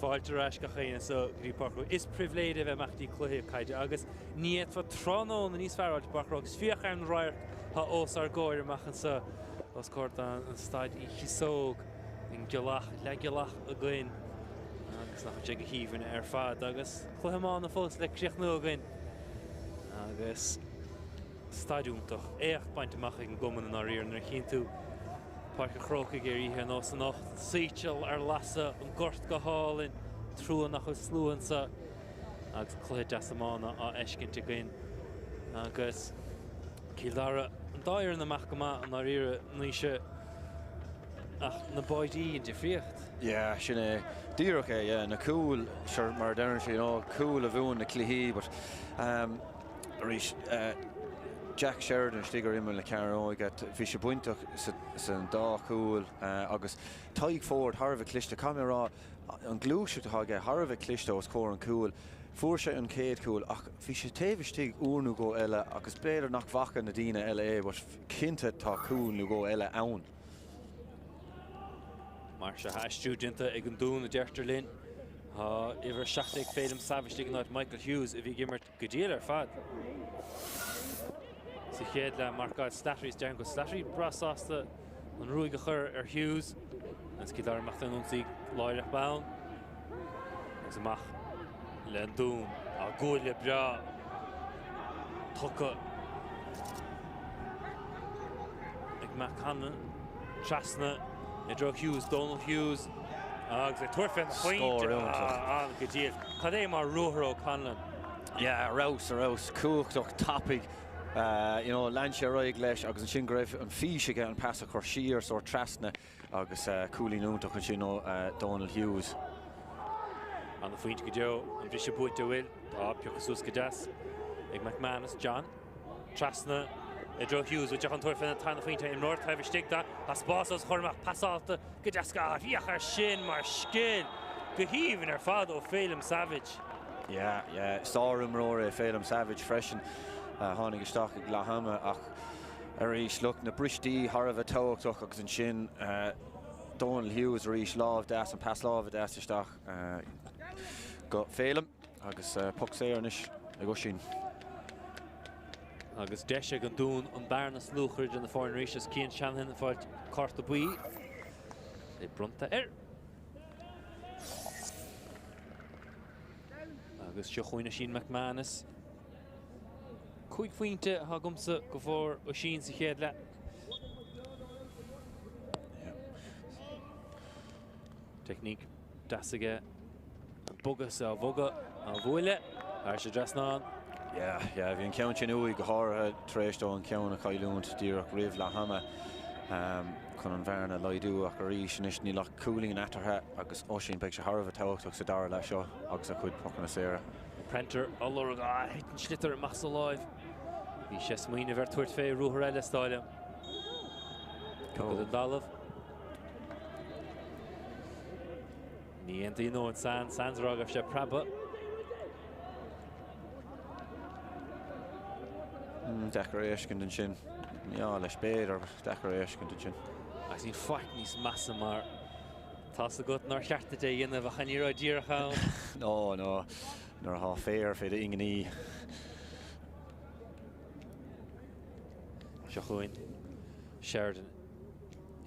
fáilte ras go chéine so grí park is priviléide bheith meachtaí cluthe caiide agus níiad fa tránó na níos fearáilte park agus fioch an roiir ha os ar ggóir machchan sa os córt an staid í chisóg in gelach le gelach a gin agus nach te go híhann ar fad agus chluimeán na fós le críoch nó gin agus stadiúmtach écht baint amach an goman an áíar nar chin tú park a chróca géir ihe nó san nacht síteil ar lasa an gort go hálinn trúan nach chu slúan sa agus chluid deasamána á eiscinnte gin agus Cíldara an dair na mach go an áíire níise ach na baidí de friocht. Yeah, sinna díreach é na cool sure mar dean sé cool a bhún na cluichí, but Jack Sheridan stigar imime le cearó got bhí sé buintach san dá cool agus taigh fórd Harbh cliste camera an glúise aige Harbh cliste os cór an cool fuair sé an céad cool ach bhí sé taobhistí úrnú go eile agus béidir nach bhacha na daoine eile but cinnte tá cool nó go eile ann. Mar se haistúdinta ag an dún a deirtar linn iver seachtaigh Phelim Savage náid Michael Hughes a bhí gimmert go díal ar fad. Sa chéad le marcáil Slattery's dean go Slattery brasásta an rúig a chur ar Hughes agus Cíldara amach an únsaí láireach bán agus amach le an dún a gúil le bra tucha ag Mac Hanlon trasna i dro Hughes, Donald Hughes agus a tuairfinn faointe an go díal cad é mar ruúthar ó Hanlon. Yeah, rous, cúchtach tapig Lancia roiig leis agus an sin greibh an fís aige an pass a chuir siar so trasna agus coolí núntaach an sin Donald Hughes. An na faointe go deo an bhí sé buaite bhfuil tá peochas ús go deas ag McManus John trasna i dro Hughes bhil an tuairfinn tána faointe im nóir taobh stigta a spásas chormach pasáta go deasca a bhíoch ar sin mar scil go híomhann ar fad ó Phelim Savage. Yeah, stárum róir Phelim Savage freisin tháinig isteach ag Lehama ach arís look na bristí Harbh tógtach agus an sin Donald Hughes arís lámh deas an pass lámh deas isteach go Phelim agus puck séarnis a go sin. Agus deise an dún an bearna slúchaid in na fáin ríis as Cian Shanahan a fáilt carta buí é brunta agus seo chuoine sin McManus chuig faointe thugumsa go bhór ó sin sa chéad le. Technique deasaige an bugas a bhoga a bhuaile ar sé dresnáin. Bhí an ceann sin uaigh go háirithe tréistó an ceann a chailúnt díreach roimh Lehama chun an bhearna leidú ach arís is ní lech cooling an atarthe agus ó sin beag sé Harbh tógtach sa dar lei seo agus a chuid puck na séire. Prenter allorg hitan slittar a massa láimh. Bhí sé smaoine bhar tuairt fé ruúthar eile stáile. Cogad an dalamh. Ní aontaí nó an Sands rágah sé praba. Dechar éiscint an sin. Leis béidir dechar éiscint an sin. Agus nín faic níos massa mar tá a gut nar cheartta dé dhéanamh a chaníráid dírecha. No, nar há féir féidir inganí. Seo chuin Sheridan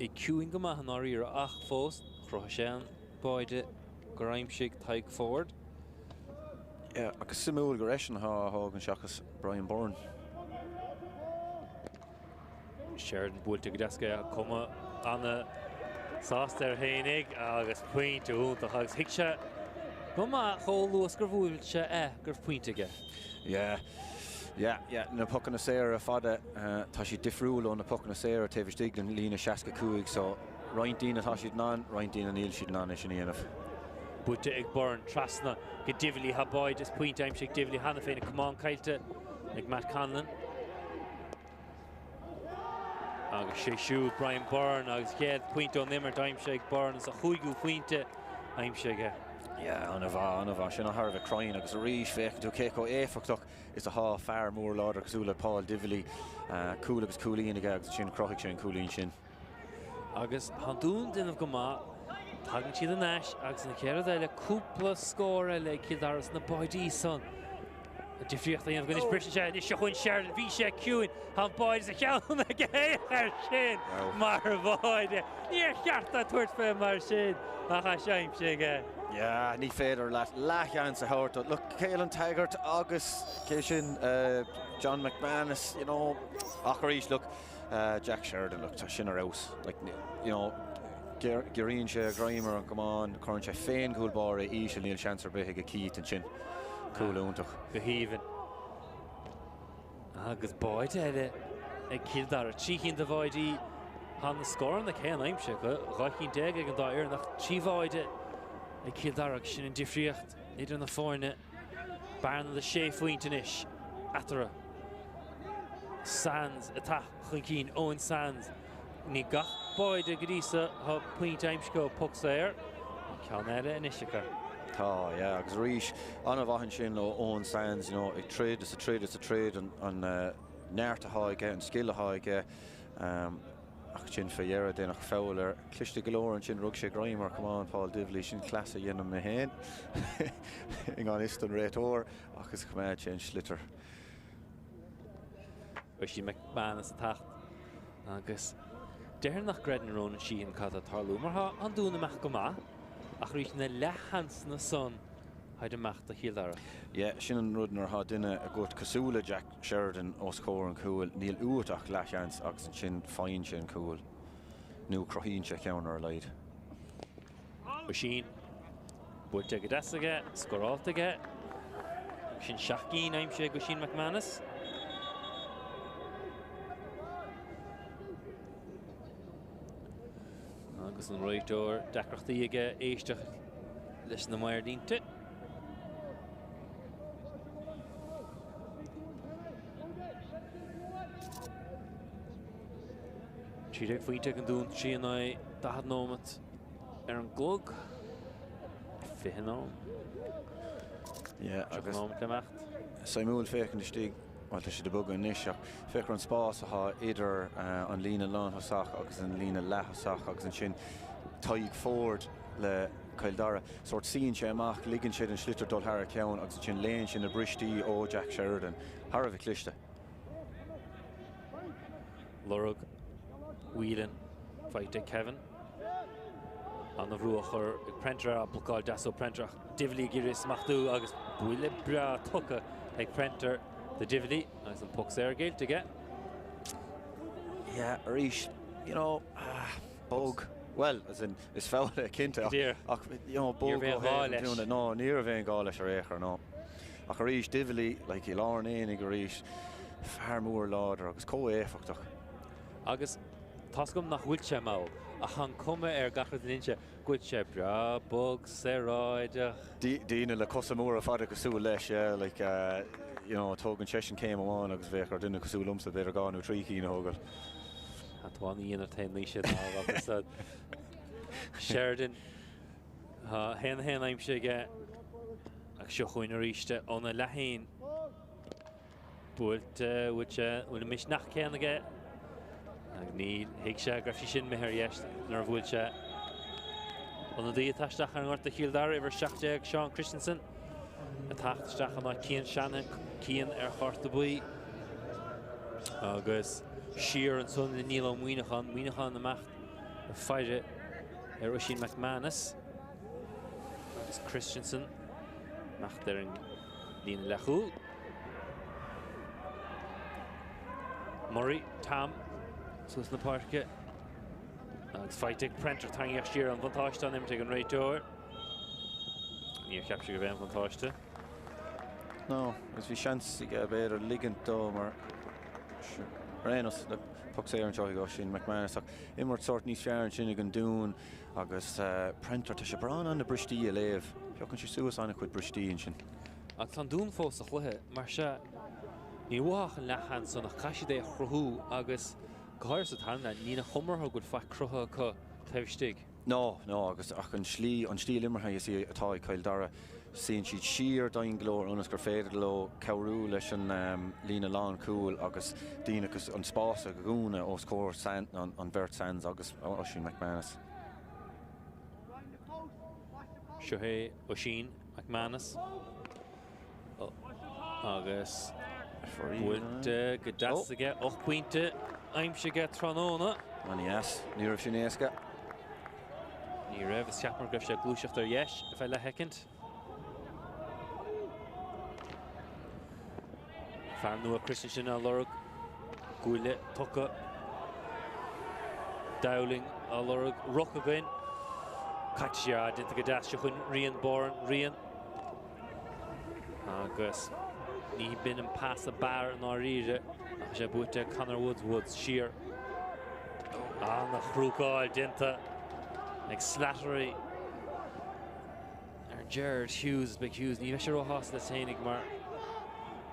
i ciúing go maith an áíre ach fós chrutha sé an báide go raimsigh taigh fórd. Agus simúil go réis an hágan seachas Brian Byrne. Sheridan búilte go deasca a cuma anna sásta ar héananig agus pointe úntaach agus hiic sé go maith chomhlúas gur bhúil sé gur pointe aige. Na puck na séir a fada tá si difriúil ó na puck na séir taobh stig an lína 65 so rointína tá siad ná rointína níl siad ná is sin dhéanamh. Búte ag Byrne trasna go difhilí habáid is pointe aimsigh difhilí hana féin cumán cailte ag Matt Conlon. Agus sé siúd Brian Byrne agus chéad pointe ó nimmer daimse ag Byrne sa chuigú pointe aimsigh. Anna bha sin a Harbh crying agus a rís féach tú céco éfachtach is a há fear mór láidir cosúla Paul Dively cool agus coolíon agus sin crochic sin coolín sin. Agus handún duanamh go maith Tagan siad an eis agus na cead eile cúpla scór eile Kildaras na Boidí son. Difriocht a dhéanamh gúnis brisin sé, is seoin Sheridan, bhí sé ciúin, han Boid is a cheann a géir sin, mar bhaide. Níor cheartta tuairt fé mar sin, ach a seim sé ge. Yeah, ní féidir leithán sa háirtó. Look, Caelan Taggart agus Kishin, John McManus, you know, Acharish, look, Jack Sheridan, look, tá sin a raus. Like, you know, Gerín sé Grimer an Gomán, Corn sé féin gúil bar ísil níl seansar beth go cít an sin. Cool úntach. Go híomhann. Agus Boid eile ag Kildare. Tríchin de Boidí han na scór na céan aimse go Rachín deg ag an dáir nach trí Boide ag Kildare sin an difriocht idir na fórne barna de sé faointin is atara. Sands atá chun cín Owen Sands ní gach Boide godísa ha puint aimse go puc sair. Ceann eile in isica. Tá, yeah, agus ríis anna bhain sin ó Owen Sands, you know, ag trade is a trade an neart a haige an skill a haige ach sin féhéire dénach fáil cliste golóir an sin rug sé Grimer cumán Paul Divley sin clasa dhéanam na héin ag an istan réitóir agus chuméid sin slitter. Sin McManus tacht agus deir nach gredan rón an sin cad a tarlú mar ha an dúna meach go má ach rís na lehans na son haid amach a Kildare. Yeah, sin an rudnar ha duine a gut cosúla Jack Sheridan os cór an cúil níl uatach leithans agus an sin fáin sin cúil. Nú crohín sé ceannar a leid. Sin buirte go desaige, scoráiltaige, sin seachcín aimse go sin McManus. Agus an roiiteoir decrachtaíige éisteach leis na mair dínte. Trídeag faointe an dún tríanna dahad nómat an glog. Fihanám. Yeah, agus nómat lemecht. Saimúil fécinn stíg well is de bug an nisach féchar an spás a idir an lína lánthasach agus an lína lethasach agus an sin taigh ford le Kildare sort sín sé amach ligann siad an slitter dul thar ceann agus an sin léon sin na bristí ó Jack Sheridan. Har a bheith cliste. Lorug, Whelan, fighte Kevin. An na bhrúachar ag Prentra appleáil deasó Prentra. Divley giris machtú agus buile bra tucha ag Prenter the Divley agus an puck there gate to get. Yeah, Arish, you know, bug. Well, as in, it's foul a kinta. Dear. You know, bug go ahead and doing it. No, near a vein Gaulish or Echer, no. Ach Arish, Divley, like he Lauren Enig Arish, far more lauder, agus co-efach. Agus, Toscom nach Wiltshire Mao. A han come gachar ninja Wiltshire bra bug seroid. Dina la Cosamura fada cosú leis, yeah, like you know, Togan Cheshin came on agus vechar dina cosú lumsa they're gone with 3 keen hogel. At one entertain me shit now said Sheridan hen I'm sure get a shochuin reached on a lahin but which will miss nach can get need Higsha Grafishin Meher yes Nervwilcha on the Tastach and North the Kildare ever Shachjag Sean Christensen attack Stachan like Kian Shannon Kian Hart the boy August Sheer and son Neil on Wienerhan the macht fight it Rushin McManus it's Christensen macht there in Lina Lachul Murray Tam so it's the parket it's fighting Prenter tang Sheer on vantage on him taking right door near capture event vantage no as we chance to get a better ligand domer Renos the puck sé an joy go sin McManus immer sort ní fearan sin ag an dún agus Prenter tá sé bran an na bristí a léh peocann sé suas anna chuid bristí sin ag tan dún fós a chluthe mar se ní bhuach an lechan san nach caiisi é chruthú agus gohair sa tanna ní na chumartha go fa crutha chu taobhstig no agus ach an slí immertha is atá i Kildare sín siad siar dain glór unas gur féidir le cabhrú leis an lína lán cúil agus dína an spása go gúna ó scór an Bert Sands agus sin McManus. Shohei O'Sheen McManus. Agus Bult Gadas again. 8 pointe. Aimse get Tronona. Manias, Nira Finesca. Ní raibh is teapmar go sé glúiseacht ar dheis a bheith le heicint. Fear nua Christian sin a lorg. Gúile, tucha. Dowling a lorg. Ruch again. Catsia dinta go deas chun rian boran rian. Agus ní bin an pass a bar an áríre. A sé buite Conor Woods sheer. Na chrúcáil dinta. Like Slattery Gerard Hughes, Big Hughes, ní sé rohás le ténig mar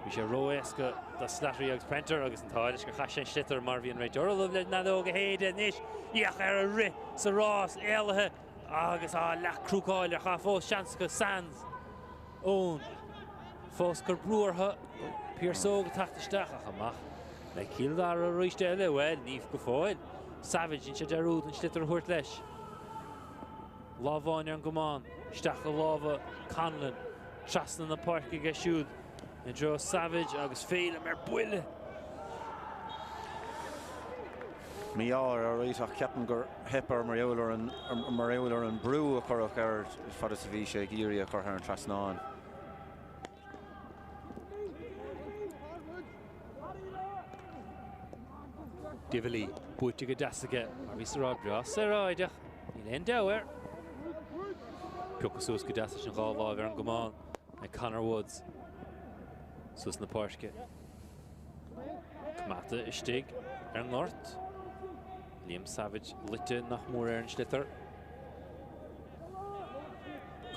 bhí sé roesca da Slattery agus Prenter agus an táilis go chaise slitar mar bhíon réit orlah le nadóga héide níos íach ar a ri sa rás éalathe agus lech chrúcáil ar cha fós seansa Sands ón fós gur brúartha Pearsóg tachtasteach amach le cíldar a roiste eile well níomh go fáil Savage in sé dearúd an slitar thuirt leis Láváin an gomán, Steach a láva Conlon, Trasna na park a siúd, na dro Savage agus féile mar buile. Mi ar réitach ceapan gur hepar mar an brú a chorach ar fada sa bhí sé gíri a chorth an Trasnáin. Divali, buite go deasige, mar bhí sa rábra, sa ráideach, ní len dawer. Piocas go deas an gáilá ar an gomán ag Conor Woods. Sus na páirce. Cmata istig ar an ngort. Liam Savage lite nach mór ar an slitar.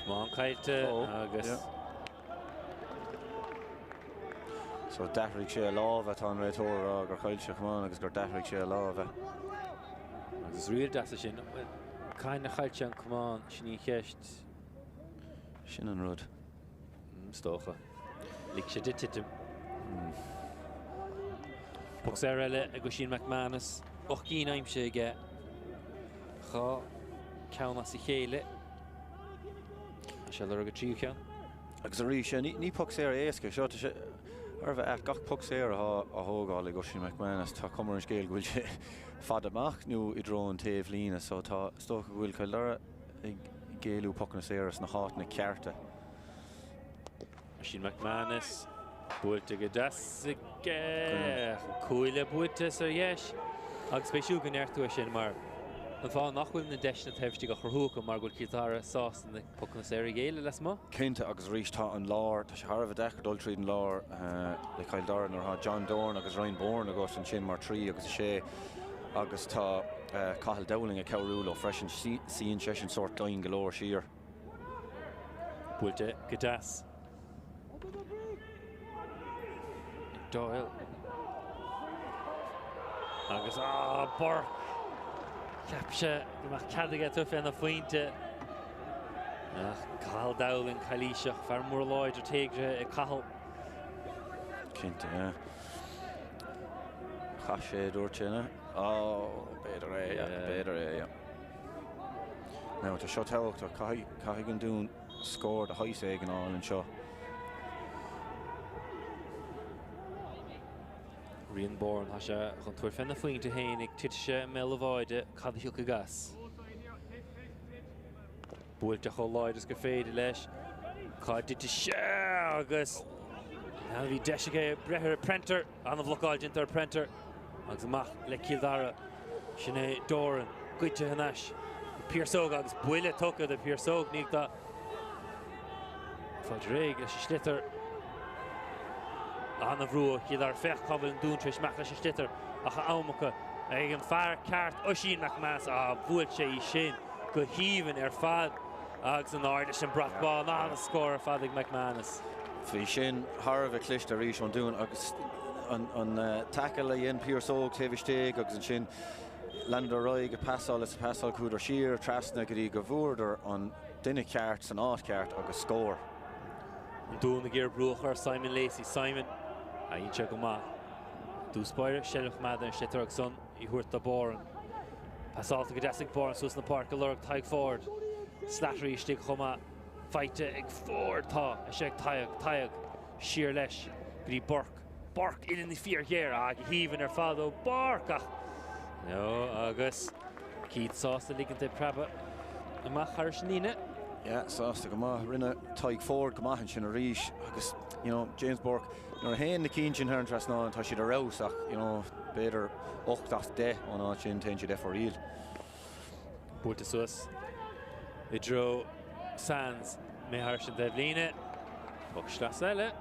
Cmán cailte agus. So dafrig sé lábh tá an réitóir gur chailse cmán agus gur dafrig sé lábh. Agus riad deasa sin. Cain na chailte an cmán sin ní cheist. Sin an rud. Stocha. Lig sé dit Pugs ar eile a go sin McManus. Och cín aimse ige. Chá ceanna sa chéile. A sé le go tríú ceann. Agus a rí sé ní pugs ar éasca seo sé ar bheith gach pugs ar a thógáil i go sin McManus tá cumar an scéal bhfuil sé fad amach nó I dro an taobh lína so tá stocha bhfuil chuil lera géalú pucna séras na háitna cearta. Sin McManus, builte go deasige, cúile builte sa dheis. Agus béisiú go neirtú sin mar an fá nachhfuil na deisna taobhtí go chorthúcha mar gúil cítára sás na pucna séra géile les má. Cinnte agus rís tá an lár, tá sé tharbh dechar dul tríd an lár le Cail Doran ar John Dorn agus Ryan Bourne agus an sin mar trí agus sé agus tá Cathal Dowling a ceurúil ó freisin síon sé sin sort dain golóir siar. Builte go deas. Doyle. Agus bar. Capse go mar cadige tu fan na fointe. Cathal Dowling Cailíseach fear mór láid ar teagre Cathal. Cinnte, Cha sé dúirte beidir é. Now tá seo teocht caiigh an dún scór a hais ag an áil an seo. Rian Bourne tá sé chun tuair fan na fointe héin ag tiite mé le bháide cadhiúil go gas. Builte cho láid is go féidir leis. Caidite sé agus na bhí deisige brethir Prenter an bhloáil dintar Prenter agus amach le cíldara sin é Doran goite hanas Pearsóg agus buile tucha de Pearsóg níag da fáid réig leis slitar an bhrua cíldar fech cabal an dún tris meach leis slitar a cha ámacha ag an fear ceart O'Sheen McManus bhuailt sé í sin go híomhann ar fad agus an áirde sin brathbá ná scór ar fad ag McManus. Bhí sin tharbh a clist a rís an dún agus an tackle a dhéon Pearsóg taobhiste agus an sin Landar roiig a passáil is passáil cúdar siar trasna go dtí go bhúrdar an duine ceart san áit ceart agus scór. An dún na ggéir brúchar Simon Lacey. Simon a ionse go má. Dúspáire sellach mad an slitar agus son I thuairt a Boran. Passáilta go deasig Boran sus na park a lurg taig Ford. Slattery stig chuma Feite ag fór tá a sé taig siar leis grí Bork in the fear here ag híhann fado Bork ach no agus Keith sásta ligante praba amach ar sníine. Yeah, sásta go maith rinne taig fór go maith sin a ríis agus James Bork nuair haon na cín sin thar an trasná tá siad a rás ach beidir 8-10 an á sin ten siad for riad. Búlta suas I dro Sands mé thar sin de bhlíine Bog slas eile.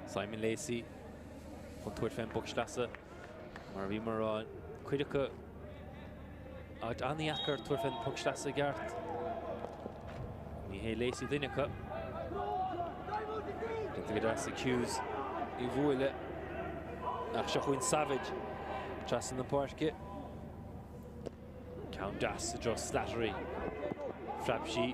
Simon Lacey chun tuair féin bog slasa mar bhí mar an cuideacha ag aníachar tuair féin bog slasa gart. Ní hé Lacey duinecha. Dínta go sa Hughes I bhuaile ach seo chuin Savage tras in na páirce. Count das dro Slattery. Frabsí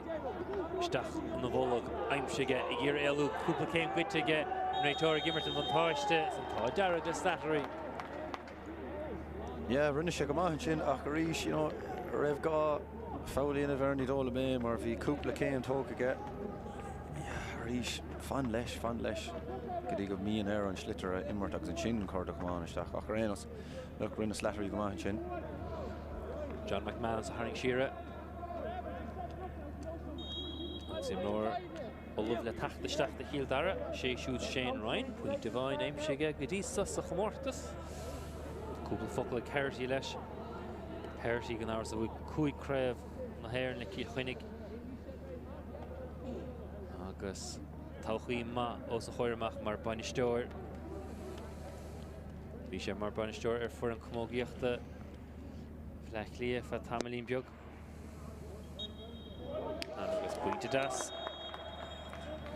isteach an na bhólag aimsige I ggéir eilú cúpla céim cuiteige Réitóir Gimmerton van táiste san tá dearad de Slattery. Yeah, rinne sé go maith sin ach go ríis raibh gá fáilíonna bhar ní dóla mé mar bhí cúpla céim tócaige. Ríis fan leis go dtí go míon an slitar immart agus an sin cordach máin isteach ach réanas le rinne Slattery go maith sin. John McManus a haring siire. Sim nóir ó lubh le tachtaisteach de híal dara sé siúd Shane Ryan puinte bhain aimsige go dtí sus a chomórtas. Cúpla focail Harity leis. Harity gan áras a bhfuil cúig craibh na hair na cíl chuinnig. Agus táchaí ma os a choirmach mar banisteoir. Bhí sé mar banisteoir fuair an comógaíochta Fleichlí fa tamlín beag. Agus puinte das.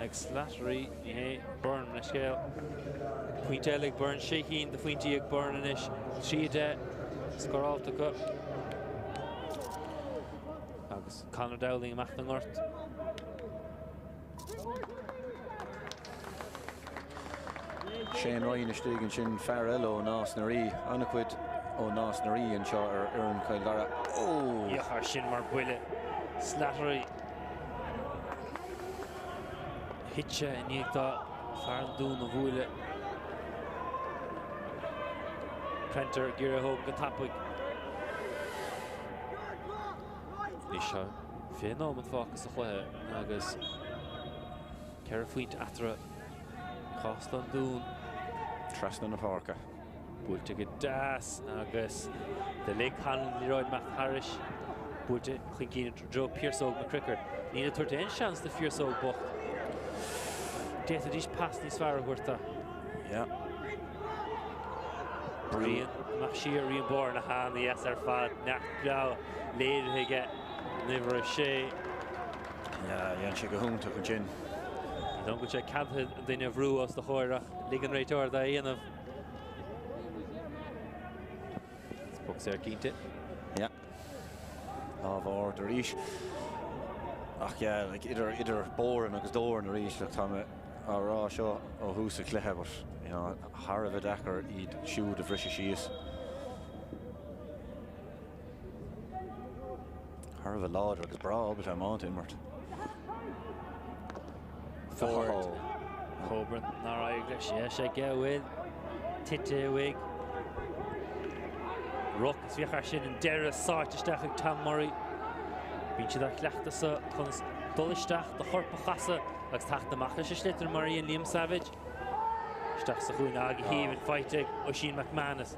Ag Slattery ní hé burn na scéal. Puinte eile ag burn Sheehín de puinte ag burn inis. Siade scoráilta go. Agus Conor Dowling amach na ngort. Shane Ryan is stígann sin fear eile ó nás na rí anna cuid ó nás na rí an seo ar an cail dara. Iachar sin mar buile Slattery. Hitse níag dá fear an dún a bhuaile. Prenter gira hóm go tapig. Ní seo fé ná an fáchas a chluithe agus ceir faoint atra cásta an dún. Trasna na páirce. Búilte go das agus de le Hanlon Leroy McHarris. Búilte chuin cíine Joe Pearsog na cricket. Nína tuairte ein seans de Pearsog bocht. Déta dís pas níos fear a chuirta. Yeah. Brian Mach siar Rian Bourne na hand the ar fad nach blau léirithe niver sé. Yeah, Jan sé go húnta chun sin. Don go sé cadthe duine bhrú os de choirach ligan réitóir da dhéanamh. Spok sé cínte. Yeah. Bhar de ríis. Ach yeah, like idir bóran agus dóran a ríis le tá árá seo ó húsa cléthe, but Harvah dechar iad siúd a bhrisise síos. Harvah láidir agus brá obair tá máint immart. Ford. Coburn nar aigre sé gehfuil tite wig. Rock is bhíochar sin an deire sáitisteach ag Tom Murray. Bhín siad ar chleachtas chun dolisteach do chorpa chasa agus tacht amach sé slitar Murray and Liam Savage. Isteach sa chuin ag híomh feitig ó Shane McManus.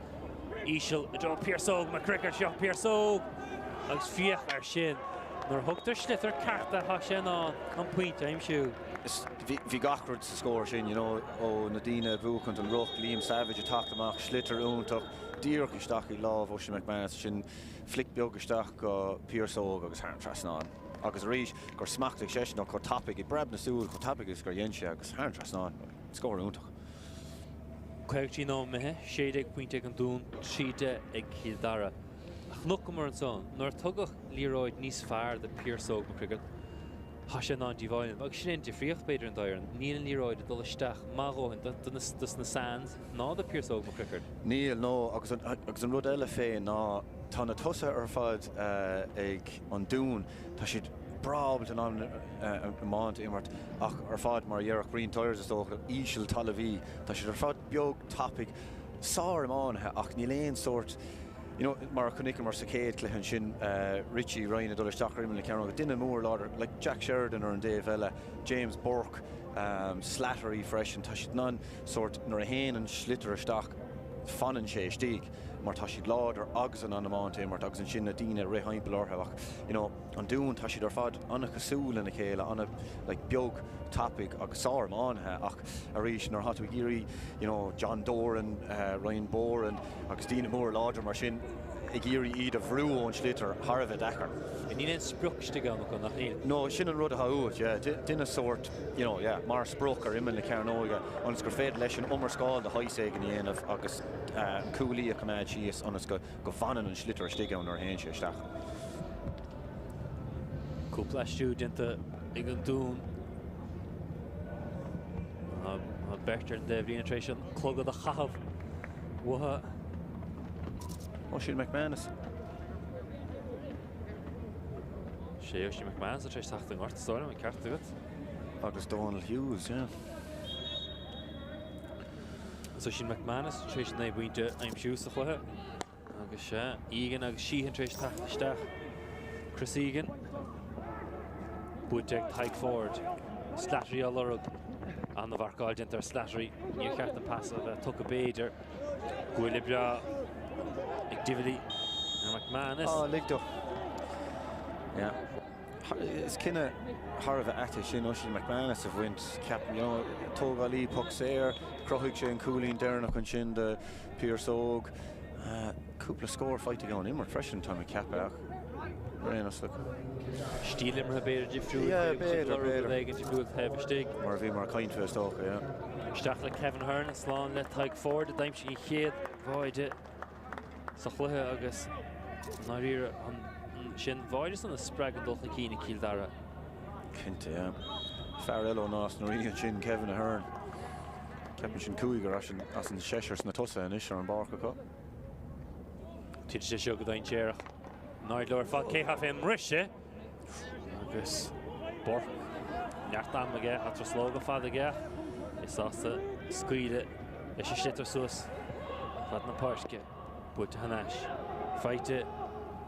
Ísisiil a Joe Pearsog McCricker seo Pearsog agus fíoch ar sin. Nor thugtar slitar carta tha sin an puinte aimsiú. Bhí gachrad sa scóir sin, ó na daoine bhuacant an ruch Liam Savage a tacht amach slitar úntach díoch isteach I lámh ó Shane McManus sin flic beag isteach go Pearsog agus thar trasnán. Agus ríis gur smachtaigh sé sin chu tapig I breb na súil chu tapig is gur dhéanse agus thar trasnán scóir úntach. Cuaigtí ná mithe, 16 puinte an dún, 30 ag Hasha non divine, but she didn't free of Peter and Dyer. Neil Leroy, the Dullestach, Mago, and the sands. No, the Pierce Oak McCrickard. Neil, no, agus an rud eile féin ná tá na tusa ar fad ag an dún tá siad brabalt an máint immart ach ar fad mar dhearach Green Tires is tócha ísil talahí tá siad ar fad beag topic sár amánathe ach ní léon sort mar chunig mar sa céad cluichen sin Richie Ryan a Dullestach rimmen le ceann duine mór láidir like Jack Sheridan or an Dave Ella, James Burke, Slattery fresh and tá siad ná sort nar a héin an slitter isteach fanan sé stíg mar tá siad láidir agus an amánta mar agus an sin na daoine ré haimpel ortha ach an dún tá siad ar fad anna cosúil na chéile anna like beag topic agus sár amánathe ach a rís nar hatú géirí John Doran, Ryan Boran agus daoine mór láidir mar sin ag géirí iad a bhrú ón slitter Harvey Decker. And he didn't spruch go nach Neil. No, sin an rud a haúid, duine sort, mar spruch ar immen le cearnóige ans gur féad leis an umarscáil de haiséig an dhéanamh agus cúlaí a cumad síos anas go fanan an slitter stigeann ar héin sé isteach. Cúpla stúdenta ag an dún. Berchter de bhíon sin clogad a chahabh. Watha. Oisin McManus. Oisin McManus a treéis tacht an ort stoilm an ceart agat. Agus Donald Hughes, So sin McManus treéis na bhainte aimimsús a chluthe. Agus Egan agus síhan treéis tacht isteach. Chris Egan. Búteag Tyke Ford. Slattery a lorug. An the Varkáil dintar Slattery. Níor ceart an pass of Tuca Bader. Gwyli bra ag Dividi. And McManus. Oh, ligdo. Yeah. It's kind of Harvey Atta sin Oisin McManus have went cap, Tógálaí puck séir, crochuig sé an cúlín dearnach an sin de Pierce Oak. Cúpla score fight to go on immer fresh in time a cap ach. Réanas look. Stíl immer Bader difriú. Yeah, Bader. Legan difriú hefur stig. Mar bhí mar caint fyrst ocha, Stach le Kevin Hearn and slán le Tyke Ford a daimse í chéad bhaide sa chluthe agus ná ríre an sin bhaide san a sprag an dulcha cína Kildara. Cinte, Farrello nás na ríon sin Kevin Hearn. Ceapan sin cúigar as an séisirs na tusa inis ar an barca có. Tíid sé seo go dain téireach. Náid leir fad céhaf im riise. Agus Bork. Neart am aige, a troslóga fad aige. Is ásta scuide leis sé slitar suas. Fad na páirce. Bút hanas. Feite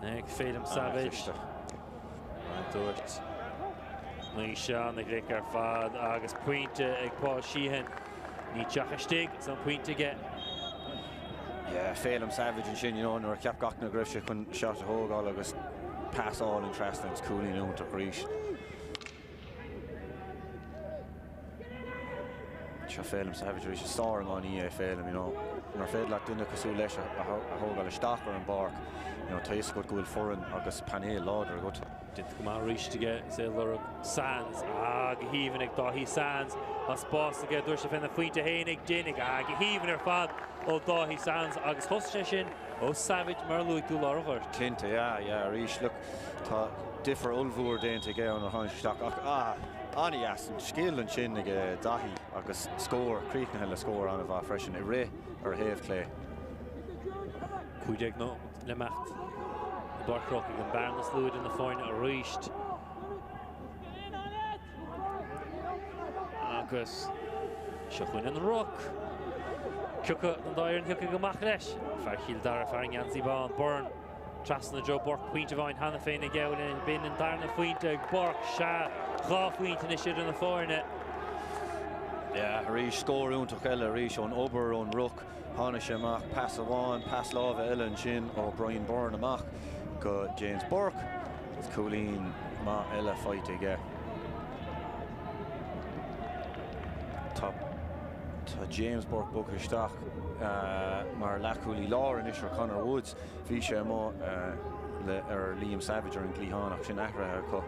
ag Phelim Savage. Dúirt. Ní seán ag ric ar fad agus puinte ag Paul Sheehan. Ní teach a stig san puinte aige. Yeah, Phelim Savage and sin, nor ceap gach na gribh sé chun shot a hógáil agus pass all in Trastans cúlí nút a ríis. Se Phelim Savage ríis a sár an í Phelim, Nar féad le duine cosú leis a hógáil isteach ar an barc, tá is go gúil foran agus panéal láidir gut. Dint go má ríis aige sé lorug Sands ag híhann ag Dáithí Sands as bás aige dúir sé fena faointe héin ag dénig ag híhann ar fad ó Dáithí Sands agus thosta sin ó Savage mar luigh tú láirthir. Cinte, ríis, look, tá differ ulmhúr déanta ige an ar tháinig isteach ach Ani as an skill an sin ag Dáithí agus scór, críochnathe le scór an a bheith freisin I ré ar héamh clé. Cuideag nó le mecht. Barcrock an Barnas Lewid in the fáin a ríist. Agus sechuin an rock. Cuca an dair an thuca go mach leis. Fear Kildara fearing Yancy Bond. Burn. Trasna Joe Burke puinte bhain Hannah féin a geil in bin an darna fuinte Burke Sha gá fuinte is siad an na fáine. Ríis scóúntaach eile ríis ón obair ón ruck hána sé amach pass amháin, pass lábh eile an sin ó Brian Byrne amach go James Burke. Is cúlín má eile fight aige. Tá James Burke buc isteach mar lecúlí lár in isir Conor Woods. Bhí sé má ar Liam Savage ar an glíhánach sin ahrathe có.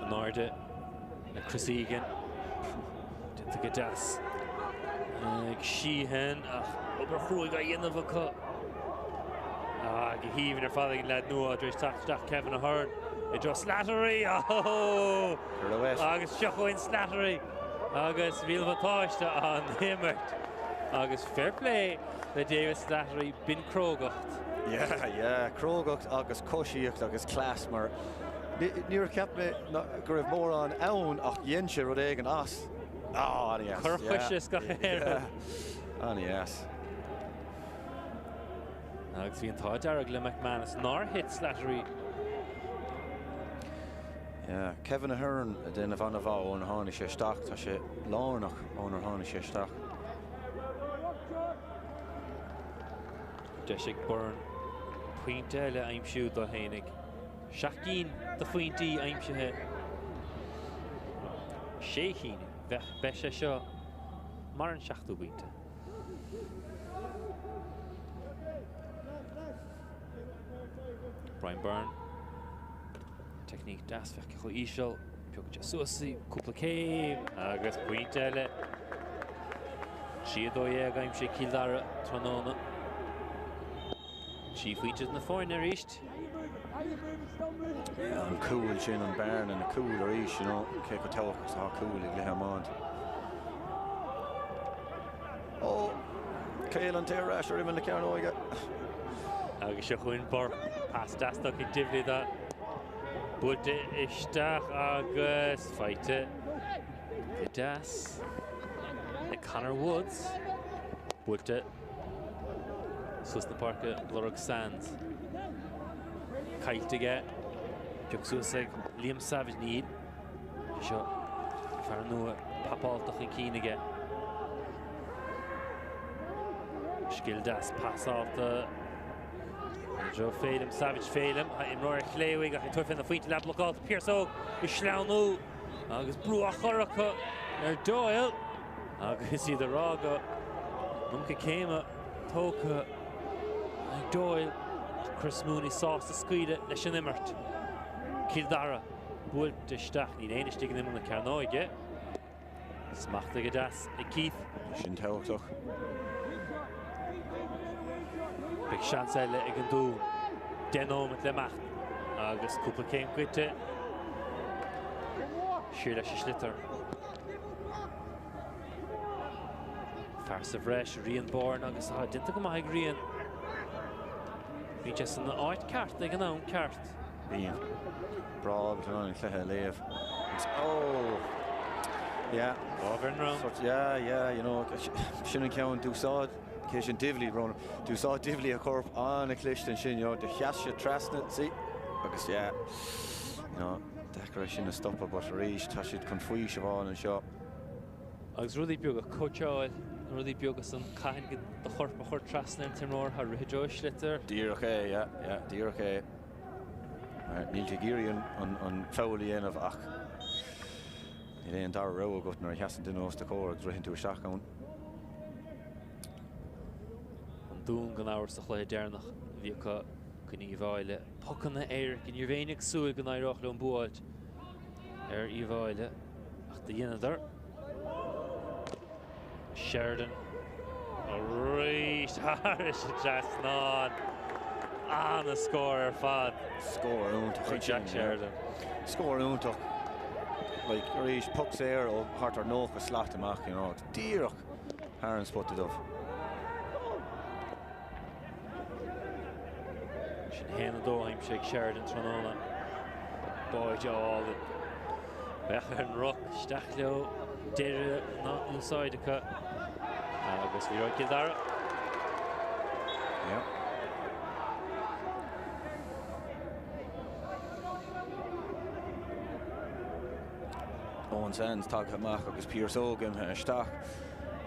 Narda, Chris Egan, didn't get das. Sheehan, Oberfruig a dhéanamh acu. Go híomhann fáiling le nua dréis tacht Kevin Ahern. I dro Slattery, agus seochain Slattery. Agus bhíal bhatáiste an Himmert. Agus fair play le David Slattery bin crógacht. Yeah, crógacht agus cosíocht agus clás mar níor ceap me gur raibh mór an ann ach dhéanse rud éig an as. Yes. Churchuise go chéir. Yes. Agus bhí an tá dearg le McManus nár hit Slattery. Yeah, Kevin Ahern den van bhá ón hána sé staach tá sé lánach ón hána sé staach. Deisic Byrne puinte eile aimsiú do hénig. Seachcín do faointí aimsithe. Sécín beise seo mar an seachtú buinte. Brian Byrne. Technique das feice chu ísisiil, peoga suasaí, cúpla céim, agus puinte eile. Siad ó dhéag aimsí Kildare tróna. Sí faointe na fáin ar íist. An cúil sin an Byrne and a cúil ar íis, cé go teachchas á cúil ag lethe máint. Céil an téir eis ar imime le ceann óige. Agus se chuin bar pas dasach I difli da. Bude isteach agus feite. The das. The Connor Woods. Bude. Sus na parke Lorug Sands. Kaitige. Jogsuseg Liam Savage need. Seo far nua papáltach in cínige. Skildas pass off the Joe Phelim, Savage Phelim, in roir chléig ach tuifin na faointe leat loáil Pierce Óg I sleanú agus brú a chorracha Doyle agus iad rága nunca céime tóca Doyle Chris Mooney sás a scuide leis an immert Kildare búil isteach ní éaniste an imime na cearnáide smachta go das I Keith sin teachtach. Big chance eile ag an dún denómant le macht agus cúpla céim cuite siúr leis slittar Farsa bhreis Rian Bourne agus dinta go maith Rian bhí just an áit ceart ag an ann ceart Bíon brád an chluthe léamh. Yeah. Bágan round. Sin an ceann dúsáid cé sin divlí run dúsá divlí a corp an a clisten sin de cheasse trasna sí agus dechar sin a stoppa but a rééis tá siad chun faoi se bháin an seo. Agus rudí beag a coteáil rudí beag san caiin go do chorpa chuir trasna an timróir ha ruideó slitar. Díreach é, díreach é. Níl te géiríonn an fáilí aanamh ach ní réon dar ró a gut nar cheasan duine os de cór agus ruithinn tú a seach ann. Dún gan áir sa chléir déarnach bhí go íomháile pocanna éir gin dhéanamh suúil gan éireach le an búáid íomháile ach de dhéanadar. Sheridan a réist Harris Jasnán an a scór ar fad. Scór úntach Jack Sheridan. Scór úntach. Like rééis pucks éir ó hart ar nóch a slacht amach díreach Harran spotted of. Héana dóim sé Sheridan tróna Boyd all bechar an rock steach leo deire ná úsáidecha agus bhí roiid Kildare. Owen Sands tag amach agus Pierce Óg isteach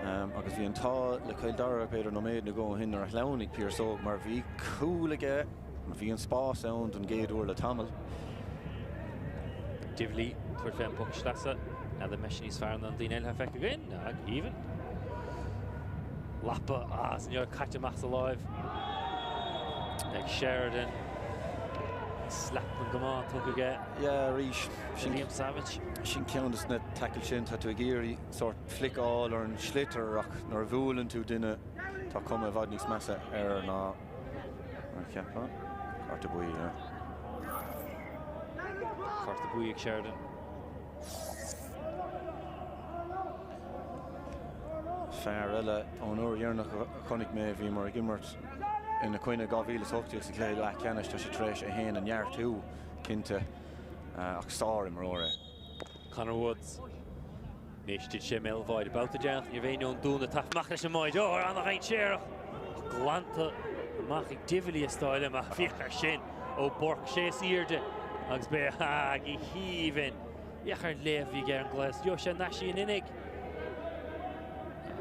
agus bhí an tá le Kildare beidir nó méid na go hin ar a leannig Pierce Óg mar bhí cool aige bhí an spás ann an géadúir le tamil. Divlí tuair fé an puc slasa na the mission is fearn an daoine eile feic again ag even. Lappa as an your catch amach alive. Like Sheridan. slap an gomán tucha Yeah, Rish. Liam Savage. Sin ceantas na tackle sin tá tú géirí sort flickáil ar an slitter ach nar bhúlann tú duine tá cuma bhd níos measa ar ná ar ceappa carta buí. Carta buí ag Sheridan. Fear eile an uair dhearnach chunig mé bhí mar gimmart ina chuine 2008 sa clé le ceannis tá sé tréis a héana an near tú cinnte ach sáir mar óra. Conor Woods. Nishtid sé melváid about the death. You vein on dún a taf machris a moid. Oh, an a rein séach. Glanta machig divili a style ma fichar sin. O bork sé sírde. Agus be hag I híven. Iachar lev I ger an glas. Jo sé nashi in innig.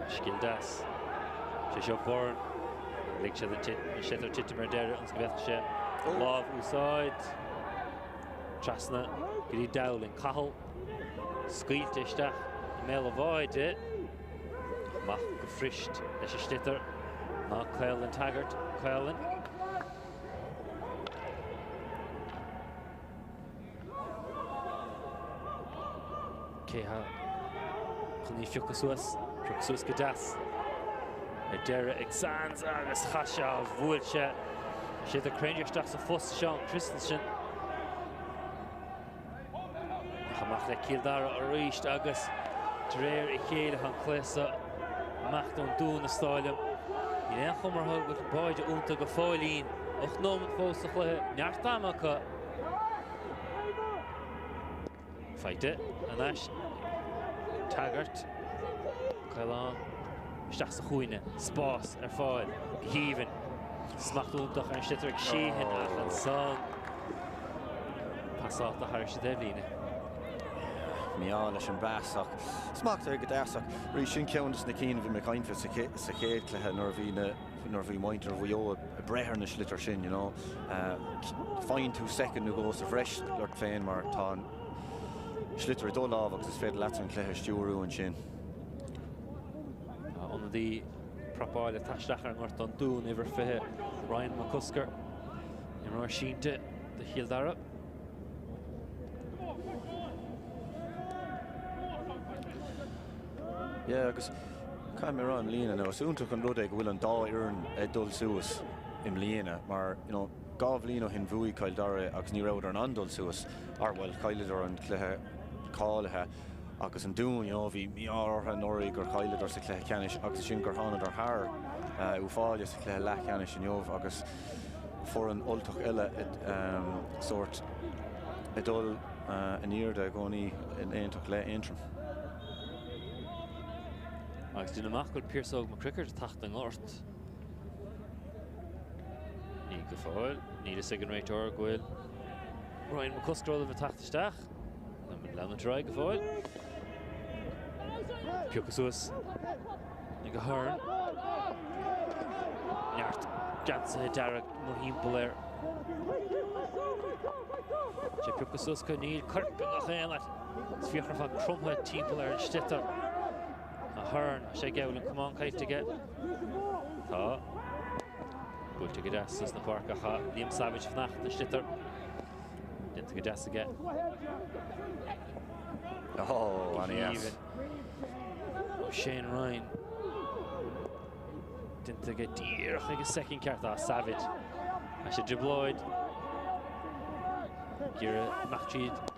Skil das. Sé seo born. Lig sé den tit. Sétar tittimer der ans gveth sé. Love úsáid. Trasna. Gri Dowling. Cahal. Scuilt isteach mé bháide mach go frist leis a stitter ná Caelan Taggart Caelan Céha chuní fiocasúas go das a deire ag sans agus chaise a bhúilte siad a craineisteach sa fós Sean Christensen Chamach le Kildara a ríist agus dréir I chéile an chlésa macht an dún na stáilem. I éon chumar thug go báide únta go fáilín och nó fós a chluthe neartamacha. Feite an ais Taggart Caelan isteach sa chuoine spás ar fáil híhann smacht úntach an stitar ag síhan ach an son pasácht a thir sé déhlíne. Miá leis an bheasach. Smacht ar go deasach. Rí sin ceantas na cín bhí me caiinfe sa chéad clethe nar bhí mointar bhío a brethir na slitar sin, you know. Fáin tú second nó gós a bhreis leart féin mar tá slitar dó láh agus is féidir leat an clethe stiúrú an sin. An dí propáile taisteachar an ort an dún iver fithe Ryan McCusker in mar sínte de Kildara. Yeah, agus caiim ar an líana nó úntaach an rud ag bhfuil an dá iarn dul suas im líana, mar gáh líon hin bhuaí Kildara agus ní raibh an andul suas ar bhfuil caiileadar an cluthe cáilethe agus an dún bhí míartha nóirí gur caiileadar sa cluthe ceannis agus sin gur tháinar ar thar uafáile sa cluthe le ceannis sin agus for an oltach eile sort dul an iarda gcónaí in éontach le intrum. Agus dún amach goil Pearsog McCrickard tacht an ort. Ní go fáil, ní a sigan réitor gwyl. Ryan McCusker oedd y tacht isteach. Yn lawn yn trai go fáil. Piocasúas. Ní go hyrn. Neart Jansa Darragh Mohímpel er. Sé Piocasúas go níl carping a chéanat. Sfiachar fan crumha tímpel er yn stitter. Hearn, sé geulin cumán caiite Tá. Búilte go deas na parcacha Liam Savage fnacht na stitter. Dinta go deas aige. Oh, Annie yes. Shane Ryan. Dinta go díirech ag a second ceart Savage. A sé dribblóid. Gira Machid.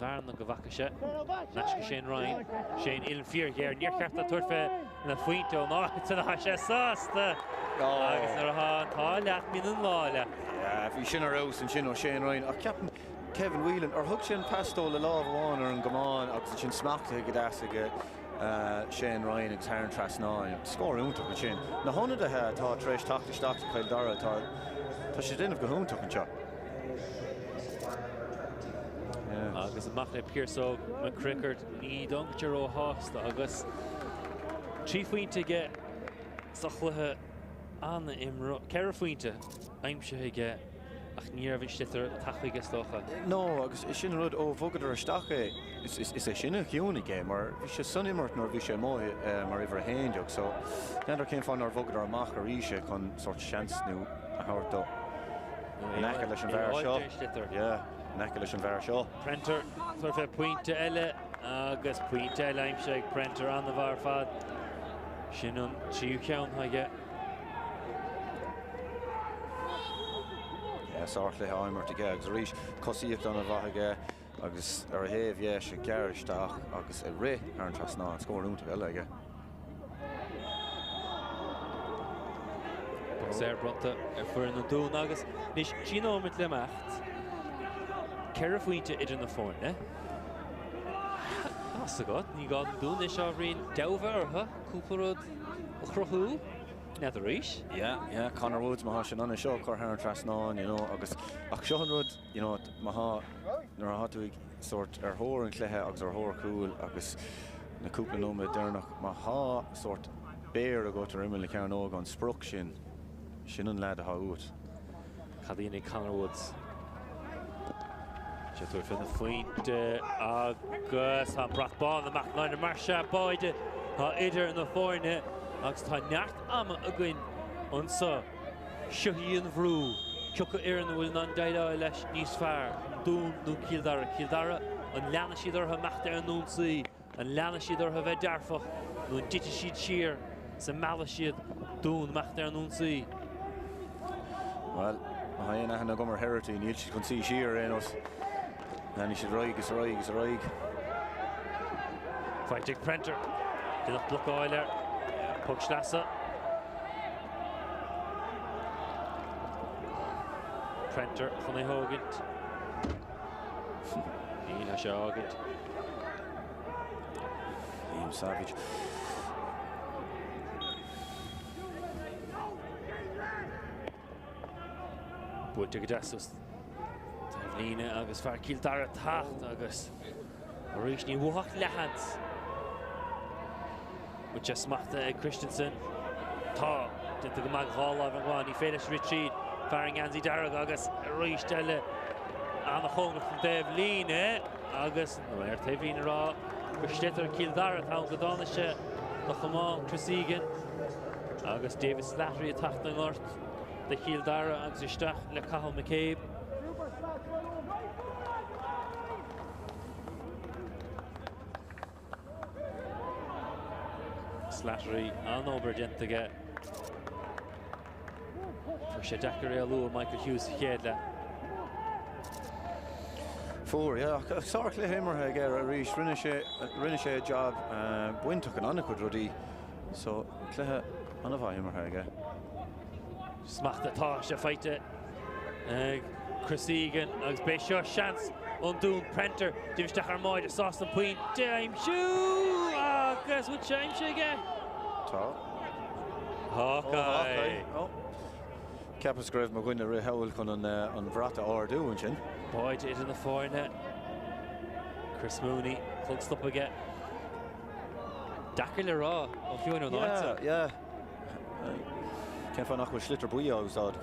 Varn na go bhaca sé. Naisce Shane Ryan. Shane Ilan Fear here. Níor ceart a tuirfe na faointe ó náid a sé sásta. Agus ar a tá leat mín an láile. Bhí sin ar ós an sin ó Shane Ryan. A ceapan Kevin Whelan ar thug sin pastóil le lámháin ar an gomán agus sin smachta go deas aige Shane Ryan ag tairn tras ná. Scóir úntaach an sin. Na honnadathe tá tréis tachtasteach Kildara tá sé déanamh go húntaach an seo. Agus amach le Pearsog McCrickard ní dongtear ó hásta agus trí faointe ige sa chluthe anna imró ceithre faointe aimse ige ach níor bhín stitar tachaige stocha. No, agus is sin rud ó bhógadar isteach is é sinna chiúnaige, mar bhí sé sunimmart nóir bhí sé mói mar iver a héindeach, so neanidir cén fáin ar bhógadar amach a ríise chun sort seansnú a thabhairt dó. Nackalish and Vera Shaw. Yeah, Nackalish and Vera Shaw. Prenter, sort of point to Ella. Agus point to Ella, I'm sure Prenter on the var fad. Shinnon, Chiu Count, I get. Yeah, sortly how I'm to get. Agus Rish, Cossie on a Vahaga. Agus Arhev, yeah, she garish ta. Agus a Ray, Aaron Trasna, score room to Ella. Ser bronta for an dún agus. Nis Gino mit le macht. Cerafuinte idir na fórne, ne? That's a god. Ní gad dún is rin Delver, huh? Cooperod, Crohu, nether Rish. Yeah, Connor Woods, Maha Shannon, Shaw, Corhan Trasnon, you know, Agus Sean Wood, you know, Maha, Narahatu sort Hor and Clehe, Agus Hor cool, Agus na Cooper Noma, Dernach, Maha sort bear to go to Rimley Carnog on Spruction. Shinnon lad out. Cadine Connor Woods. Just for the feint, Agus ha brat ball the McLean Marsha Boyd, ha idir in the foreign, Agus ta nart am again, unsa Shuhian Vroo, Chuka Erin will non daida lesh Nis Far, Doon no Kildara, and Lana Shidor ha Machter and Noon Sea, and Lana Shidor ha Vedarfach, no Ditishid Sheer, some Malashid, Doon Machter and Noon Sea. Well, I have gomer Herity, and you can see sheer in us. And he should roig. Fighting Prenter. Did not block Euler. Puck Schlassa. Prenter, Funny Hogant. Ina Shogant. Liam Savage. But to Gadassus. Tavlina, Agus Far Kildara Tacht, Agus. Orishni Wach Lehans. With just Mahta Christensen. Ta, did the Mag Hall of Angwani, Felix Richard, Faring Anzi Darragh, Agus, Rish Della, and the home of Tavlina, Agus, where Tavlina Raw, Christetter Kildara Town, Gadonisha, the Haman, Tresigan, Agus Davis Slattery attacked the north. The Kildara agus Istach le Cathal McCabe. Slattery an Obergent to get for Shadakari Alu Michael Hughes Hiedla. 4, yeah. Sorry, Himmer get a reach Rinnish job. Win took an Annakud Ruddy. So Clehe Anava Himmer again. Smacht the Tosh, a fight it. Chris Egan, agus Beishaw chance on Doon Prenter. Divistach Armoid, a sauce and point. Dime shoe! Agus, what shame she again? Hawkeye. Capas Grave Magwina Rehowl on Vrata or doing chin. Boyd it in the forenet. Chris Mooney, close up again. Dakar Raw, if you know yeah. Can't find out what Schlitter Buya was out.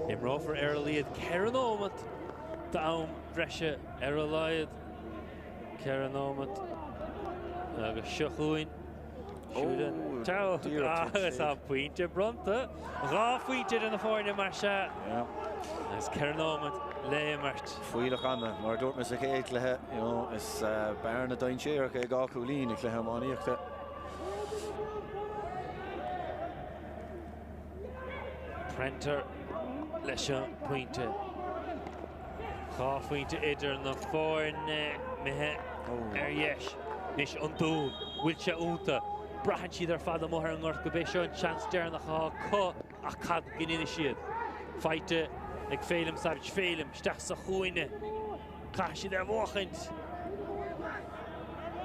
In raw for Erliad, Karen Omot, down Dresha, Erliad, Karen Omot, Agus Shachuin, Shooting, Tau, it's a point to Brunta, Ralph Wheated in the foreign Marsha. Yeah. As Karen Omot, Leimert. Fuilach Anna, mar Dortmund Clehe, you know, it's Baron of Dine Chair, Gakulin, Clehemani. Prenter, Lesha Pointe. Half Pointe Ider in the foreign Mehe Eryesh. Nish Undoon, Wilcha Unta, Brahanchi their father Moher and North Gabesha, chance there in the Hall, Ko, Akad Gininishid. Fight it, like Phelim Savage Phelim, Stachsa Huine, Kashi there walking.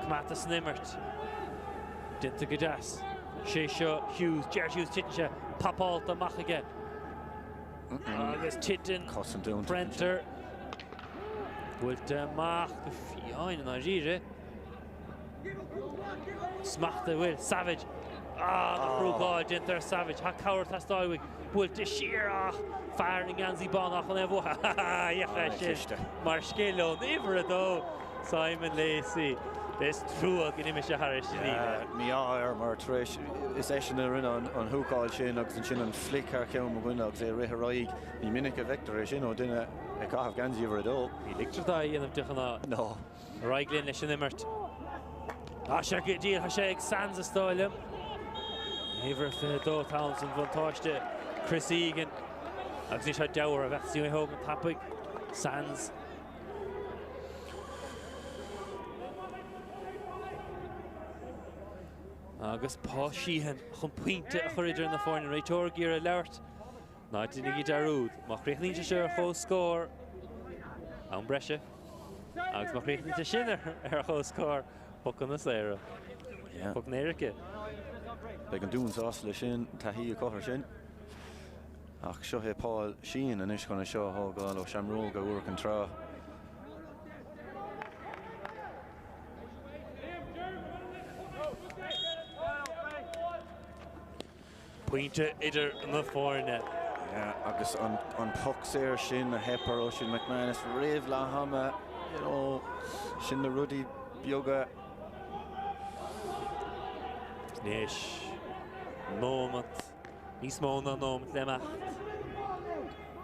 Kamata Snimmert, Dinta Gadas, Shesha Hughes, Jared Hughes Titcha, Papal the Machiga. Agus Titten, Prenter, Wilt Mach, the Fioin and Argire. Smacht the Will, Savage. The Frugard, Dinter Savage, Hakauer Tastawig, Wilt the Sheer, firing Ganzi Bonach on Evo. Yachashit, Marskelo, never though. Simon Lacey, Bes trúach in imiise Harris líbe. Ní áir mar tréis is éisina rinne an thuúáil sin agus an sin an flic ar ceann go bhine agus é rithe roiig ní minic a vector é sin ó duine ag gaithh gansaí bhar dó. Ní lictratá dhéanamh duchanná. No. Raiglin leis sin imirt. Se go díal ha sé ag Sands a stáilem. Éhar dó Townsend bhantáiste Chris Egan. Agus ní se deabhar a bheitú thug an tappaig Sands. Agus Pá Sheehan chun pointe a chuidir na fáin réiteóir gíar a leirt. Ná duine í darúd, má chréichlínte se chó scór an breise. Agus má chréichlínte sin ar chó scór Pucan na Sléire. Puc néirice. Beag an dúns as le sin taí a cothir sin. Ach seo é Paul Sheehan an is chuna seo thugáil ó Shamroga uair an trá. Pointe idir na fáinne. Agus an puck séir sin a hepar ó sin McManus réamh le hama, sin na rudí bioga. Níos nómant, níos móna nómant le mecht.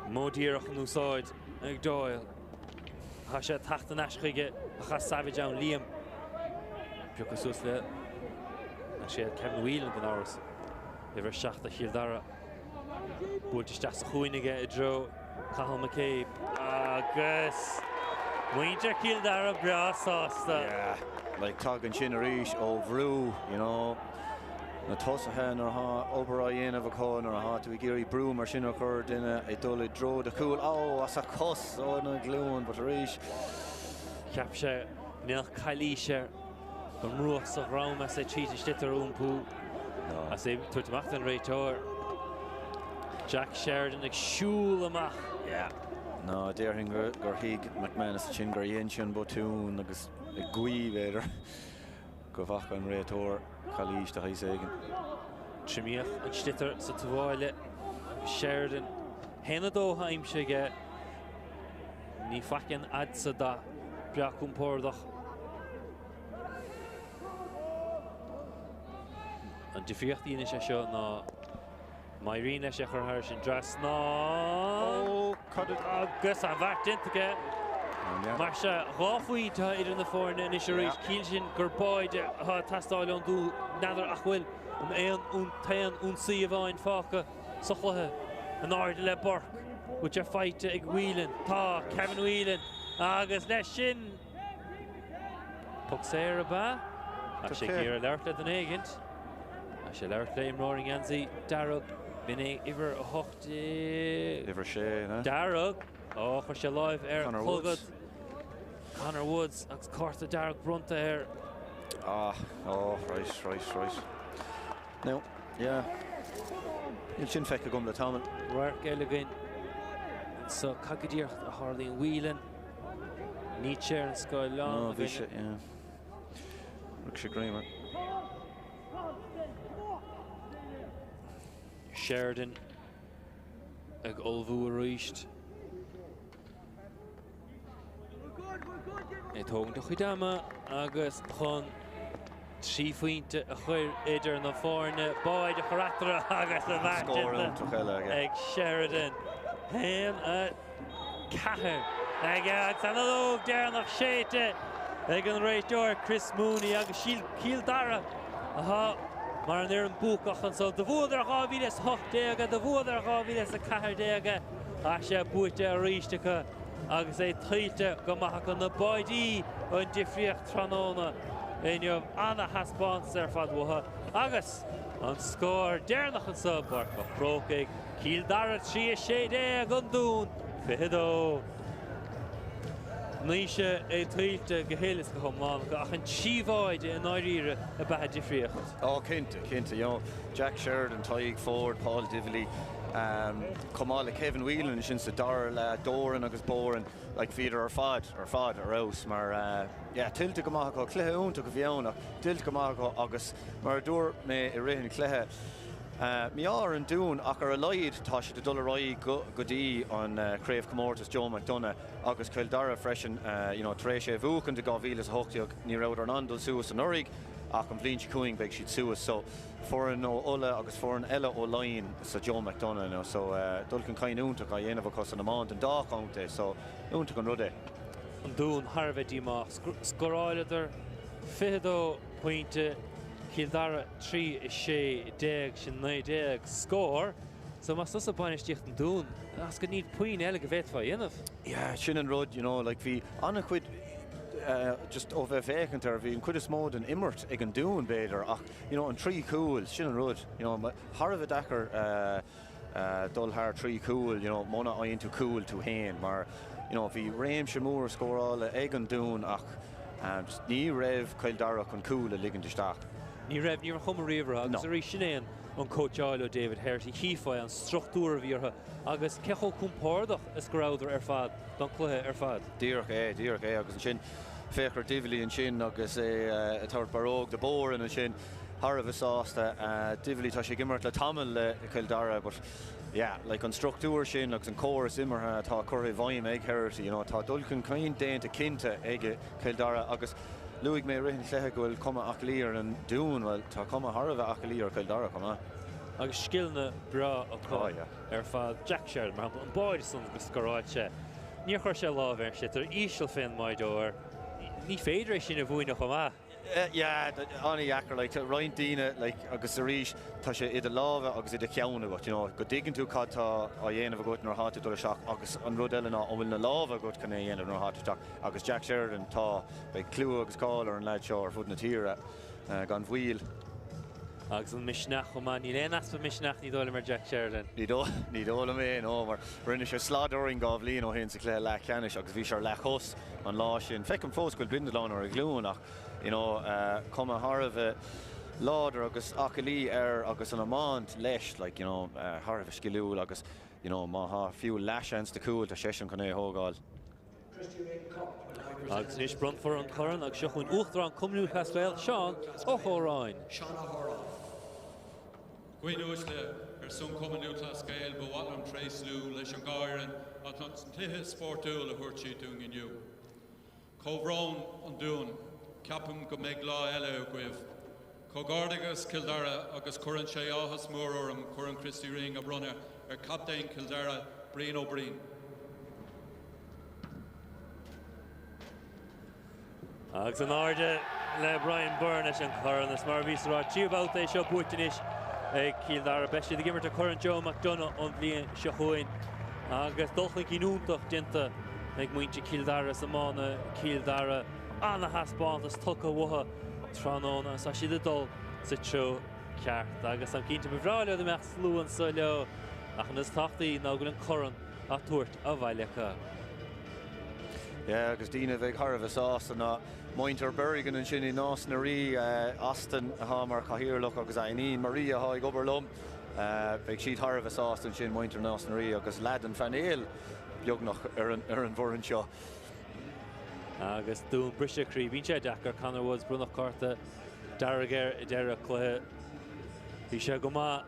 Módíarach an úsáid ag Doyle. Tá sé tacht an eischuige a cha Savage an Liam. Bioga sús le sé Kevin Whelan gan áras. Iver seach a chiir dara. Búilt isteach sa chuoinige I dro Cathal McCabe. Agus muintear cill dara breasásta. Yeah, like tugging sin a ríis ó bhrú, na tosathe nar ha oberá dhéanamh a có nar ha tú géirí brú mar sin a chur duine I dul I dro de cúil as a cos ó na glúin, but a ríis. Ceap sé neach cailíise an ruach sa bhráma sé tríte stitar úmpú. A sé tuairteach an réiteóir. Jack Sheridan ag siúil amach. No, déirhin gur hiig McManus sin gur dhéon sin botún agus I gcuí bhéidir go bhach an réiteóir chailís de haís éigen. Trímíoch an stitar sa tuáile Sheridan. Héna dó haimseige ní facin adsa da breachún pórdach. An difriocht íine sé seo ná Mairín leis a chur thir sin dras ná agus an bhart intaige. Mar se ráfuoítá idir na fórne in is rééis cíl sin gur báide a tastáil an dú nadar a chfuil an éon ún taan ún si a bháin fácha sa chluthe an áirde le borc with a fight ag Whelan. Tá Kevin Whelan agus leis sin puc séir a ba. A sé cíar a leirt le den éigent. A sé leirt le imráing ansaí Darragh Bine iver a hochty. Iver sé, na? Darragh. Oh, chuir sé live Connor Clogad. Woods. Connor Woods. Agus Carta Darragh Brunta here. Right. No, yeah. Il sin feice gom le Tommen. Rourke Elegin. So Cagadir a Harleen Whelan. Nietzsche and Sky Long. No, Visha, yeah. Riksha Gramer. Sheridan ag Olvu a ríist. É tógan do chuidama agus chun trí faointe a chuir idir na fórne báid a charatra agus a bhairte ag Sheridan. Hen a cahar ag tanalóg dear nach séite ag an réiteoir Chris Mooney agus Cíl Dara. Aha. Maar an an búcachan so de bhúdar gáhíles hochtéige, de bhúdar gáhíles a cahardéige a sé buite a ríistecha agus é tríte go maithach na baidí an difriocht tróna inniuh anna haspáns ar fadmhatha agus an scór déarnach an subbar go prócaigh Cíl Dara trí sé dé an dún fidó. Níise é tríte go hélas go chumláin go ach an tíomháide an áiríre a bheith difriocht. Cinnte, Jack Sheridan, Tyig Ford, Paul Dively, Comála Kevin Whelan sin sa dar le Doran agus Boran like feeder ar fad ar aus mar tiltte go maith go cluthe únta go bheonach tiltte go maith agus mar dúr mé I réan cluthe Mi ar an dún ach ar a leid tá sé de dul roi godí an Crave Comórtas Joe McDonough agus Kildara freisin tréis sé bhúcan de 2008 ní raibh an andal suas an urig ach an bblin cuaing beag siad suas so for an ó Ulla agus for an eile ó lain sa Joe McDonough no so dulcan cain úntaach a dhéanamh cos an amán an dá counta so úntaach an rudé. An dún Harvey Dima scoráileidir 50 pointe Kildara 3 is sé 10 sin 90 score so mas tus a bainisteocht an dún as go níd puin eile go bheith fa dhéanamh. Yeah, sin an rud, like bhí anna chuid just ó bheith fécintar bhí an chuid is mód an immert ag an dún béidir ach an trí cool sin an rud Harvey Dakar dul haar trí cool mona aon tú cool tú hain mar bhí réim se mór scórála ag an dún ach ní raibh Kildara chun cool a ligan isteach. Ní raibh ní chum riomhra agus a rí sinnéan an coacháil David Herty hífáid an struchtúr bhíortha agus cecho cúmpárdach is goráidir ar fad don cluthe ar fad. Díreach é agus an sin féchar Divlí an sin agus é tart baróg de bór an sin Harvey sásta Divlí tá sé gimmart le tamil le Kildara but like an struchtúr sin agus an chóras immertha tá curtha bhaim ag Herty tá dulcan cain déanta cinnte ag Kildara agus Luig mé rihin léthe gohfuil cuma ach líar an dún well tá cuma Harvey ach líar Kildara cuma. Agus skillne bra ar fad Jack Sheridan mar an báid san go scoráilte. Ní chuir sé lábhar sé tar ísisiil fin maidóir ní féidir éis sin a bhuaine chumá. Anna Jacker roiin díine agus a ríis tá sé iad a lábha agus iad a ceanna go ddigann tú cadtá a dhéanamh go nar háte do seach agus an rud eile ná bhfuil na lábha go chuna dhéanamh nar háteteach agus Jack Sheridan tá be clú agus cáil ar an leid seo ar fud na tíre gan bhhuiil. Agus an misneach chumá ní léanaas fa misneach ní dóla mar Jack Sheridan. Ní dóla mé mar rinne sé sládóing gá bhlíon ó hen sa clé le ceannis agus bhí sé lechos an lá sin feic an fós goil bindeán ar a glúnach cuma Harvey láidir agus achalí agus an amánt leis Harvey sciúil agus má fiú leisans de cúil a sésin chun é thógáil. Agus níos bront for an choran agus seachún uachtar an cumnú chasfuil Seán ó Chóráin. Gwynúis le son cumnú chasfuil bhil an tréslú leis an gáirin a tan cluiche sportúil a thuirtí dún inniu. Cóhrán an dún Capam go méid lá eile goibh. Cogardagus Kildara agus curann sé áthas mór orm curann Christy Ring a brunne ar captain Kildara Brian O'Brien. Agus an áde le Brian Byrne an choran as mar vís rá tíobáil é seo buirtanis ag Kildara beisi de gimmert a curann Joe McDonough an bblion seo chuin agus dulchan cinúntaach dinta ag muinte Kildara sa mána Kildara Anna haspáantas tucha bhtha tróna sa siad dul sa treo ceart agus an cinnte bhráile de meach slúan sa leo ach an is tachtaí ná go an choran a tuairt a bhailecha. Agus dína bheith Harvey sásta ná Mointer Berrigan an sin í nás na rí Aston a mar chahirirlach agus aoníon Maria háig oberlum bheith siad Harvey sásta an sin Mointer nás na rí agus leadan fan éil beagnach ar an bhórann seo. Agus dún brise crí bhín sé Dakar Conor Woods brunach carta daragéir I deire cluthe bhí sé go mar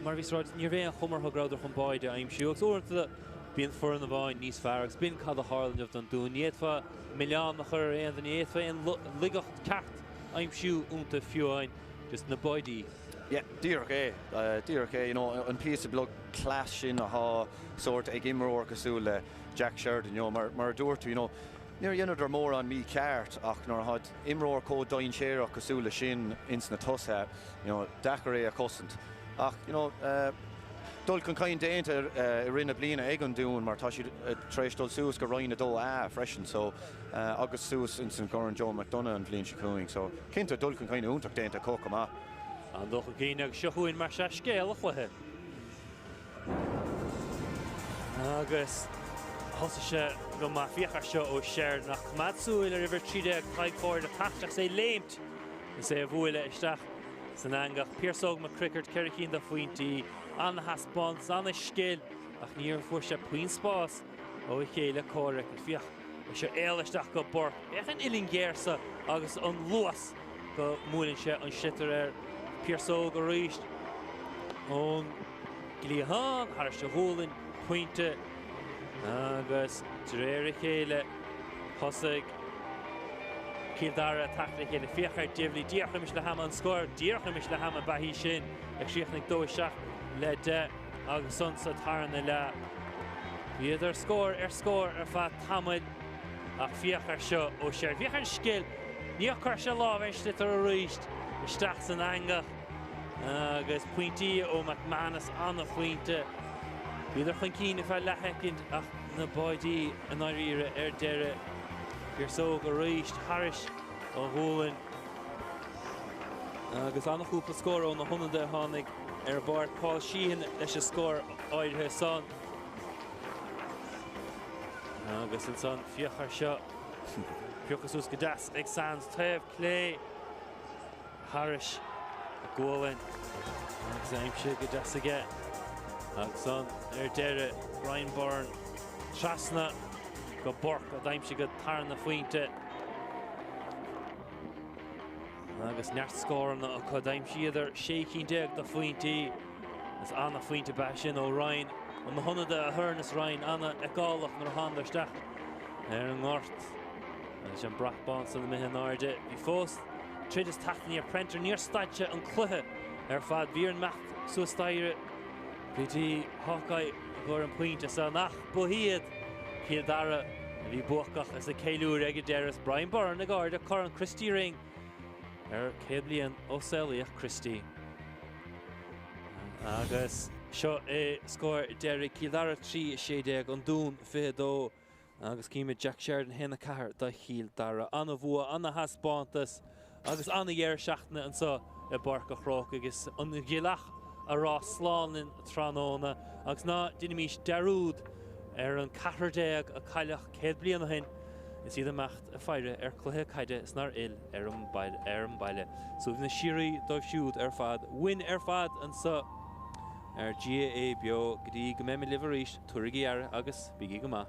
bhís ráid níor bhéon chumar thugráidir chun báide aim siú agus uairta bíon furan na bháin níos fearr agus bíon cad a hálanmh don dún níadfa millián nach chur aon den éadfa an ligacht ceart aim siú únta fiúáin just na báidí. Díreach é an pí a blog class sin a há sort ag imreoir cosú le Jack Sheridan mar dúirtú Níor dhéanaidir mór an mí ceart ach nar had imreoir có dain séireach cosú le sin ins na tosathe Dakar é a cosint ach dul chun cain déanta I rinne bliana ag an dún mar tá siad tréis dul suas go roiinna dó freisin so agus suas in san goran Joe McDonough an bblion se cúing so cinnte dul chun cain úntaach déanta cóca má. An dul cíine agus seochuin mar se scéal a chuthe. Agus thosa sé go má fiochar seo ó Sheridan nach madsúil ar ribhir tríide caiig fóir a tasteach sé léimt is é a bhuaile isteach san angach Pearsog ma cricket ceiricín da faointí an haspáns an scéil ach níor fuair sé puin spás ó chéile córic fioch seo éileisteach go bor echan illing géirsa agus an luas go múlinn sé an sitar ar Pearsog a ríist ón Glíhan Harris de Hólin pointe agus Dréir chéile Hosig Kildara tacla chéile fiachar Divli Díachnamis le Ham an scór Díachnamis le Ham a bahí sin ag siachnig dóiseach le de agus sonsa tarna le Bíidir scór fa tamil ach fiachar seo ó sér fiachar scill níochar se láhaiste tar a ríist isteach san angach agus pointí ó McManus an na pointe Bíidir chun cín fa lethecint ach na baidí an áíre deire gur sóg a ríist Harris ó Hólin agus annach cúpla scór ó na honada tháinig bord Paul Sheehan leis a scór áidethe san agus an san fiachar seo Fiachas ús go deas ag sans taobh clé Harris a Gólin agus aimse go deas aige agus san deire Brian Byrne trasna go borc a daimse go tarna faointe agus neart scóranna a chu daimse idir 16 da faointí is anna faointe sin ó Ryan an na honada a thurnas Ryan anna ag gálach mar handarsteach an ngort agus an brachbán san na mithe náide bhí fós trídas taithnaí a prentar níor staidse an cluthe fad bhí an mecht suastáire bhí Hawkeye gur an pointe sa nach buhiad Kildara a bhí buachach as a céiliúr ag deireas Brian Byrne a gáirde Coran Christie ring céblion ó Céliach Christie agus seo é scóir deire Kildara 3-10 an dún fidó agus cíime Jack Sheridan hena cahar da Kildara anna bhua anna haspántas agus anna dhéir seachna an sa i barca chróc agus an gilach a rá slánin tróna agus ná dynamís derúd an 14 a caiileach céad bliana hin is iad mecht a feire cluthe caide is nar il an baile so bhí na sirí dó siúd fad win fad an sa GA bio grí go mé liveríis tuaigí agus bigí go má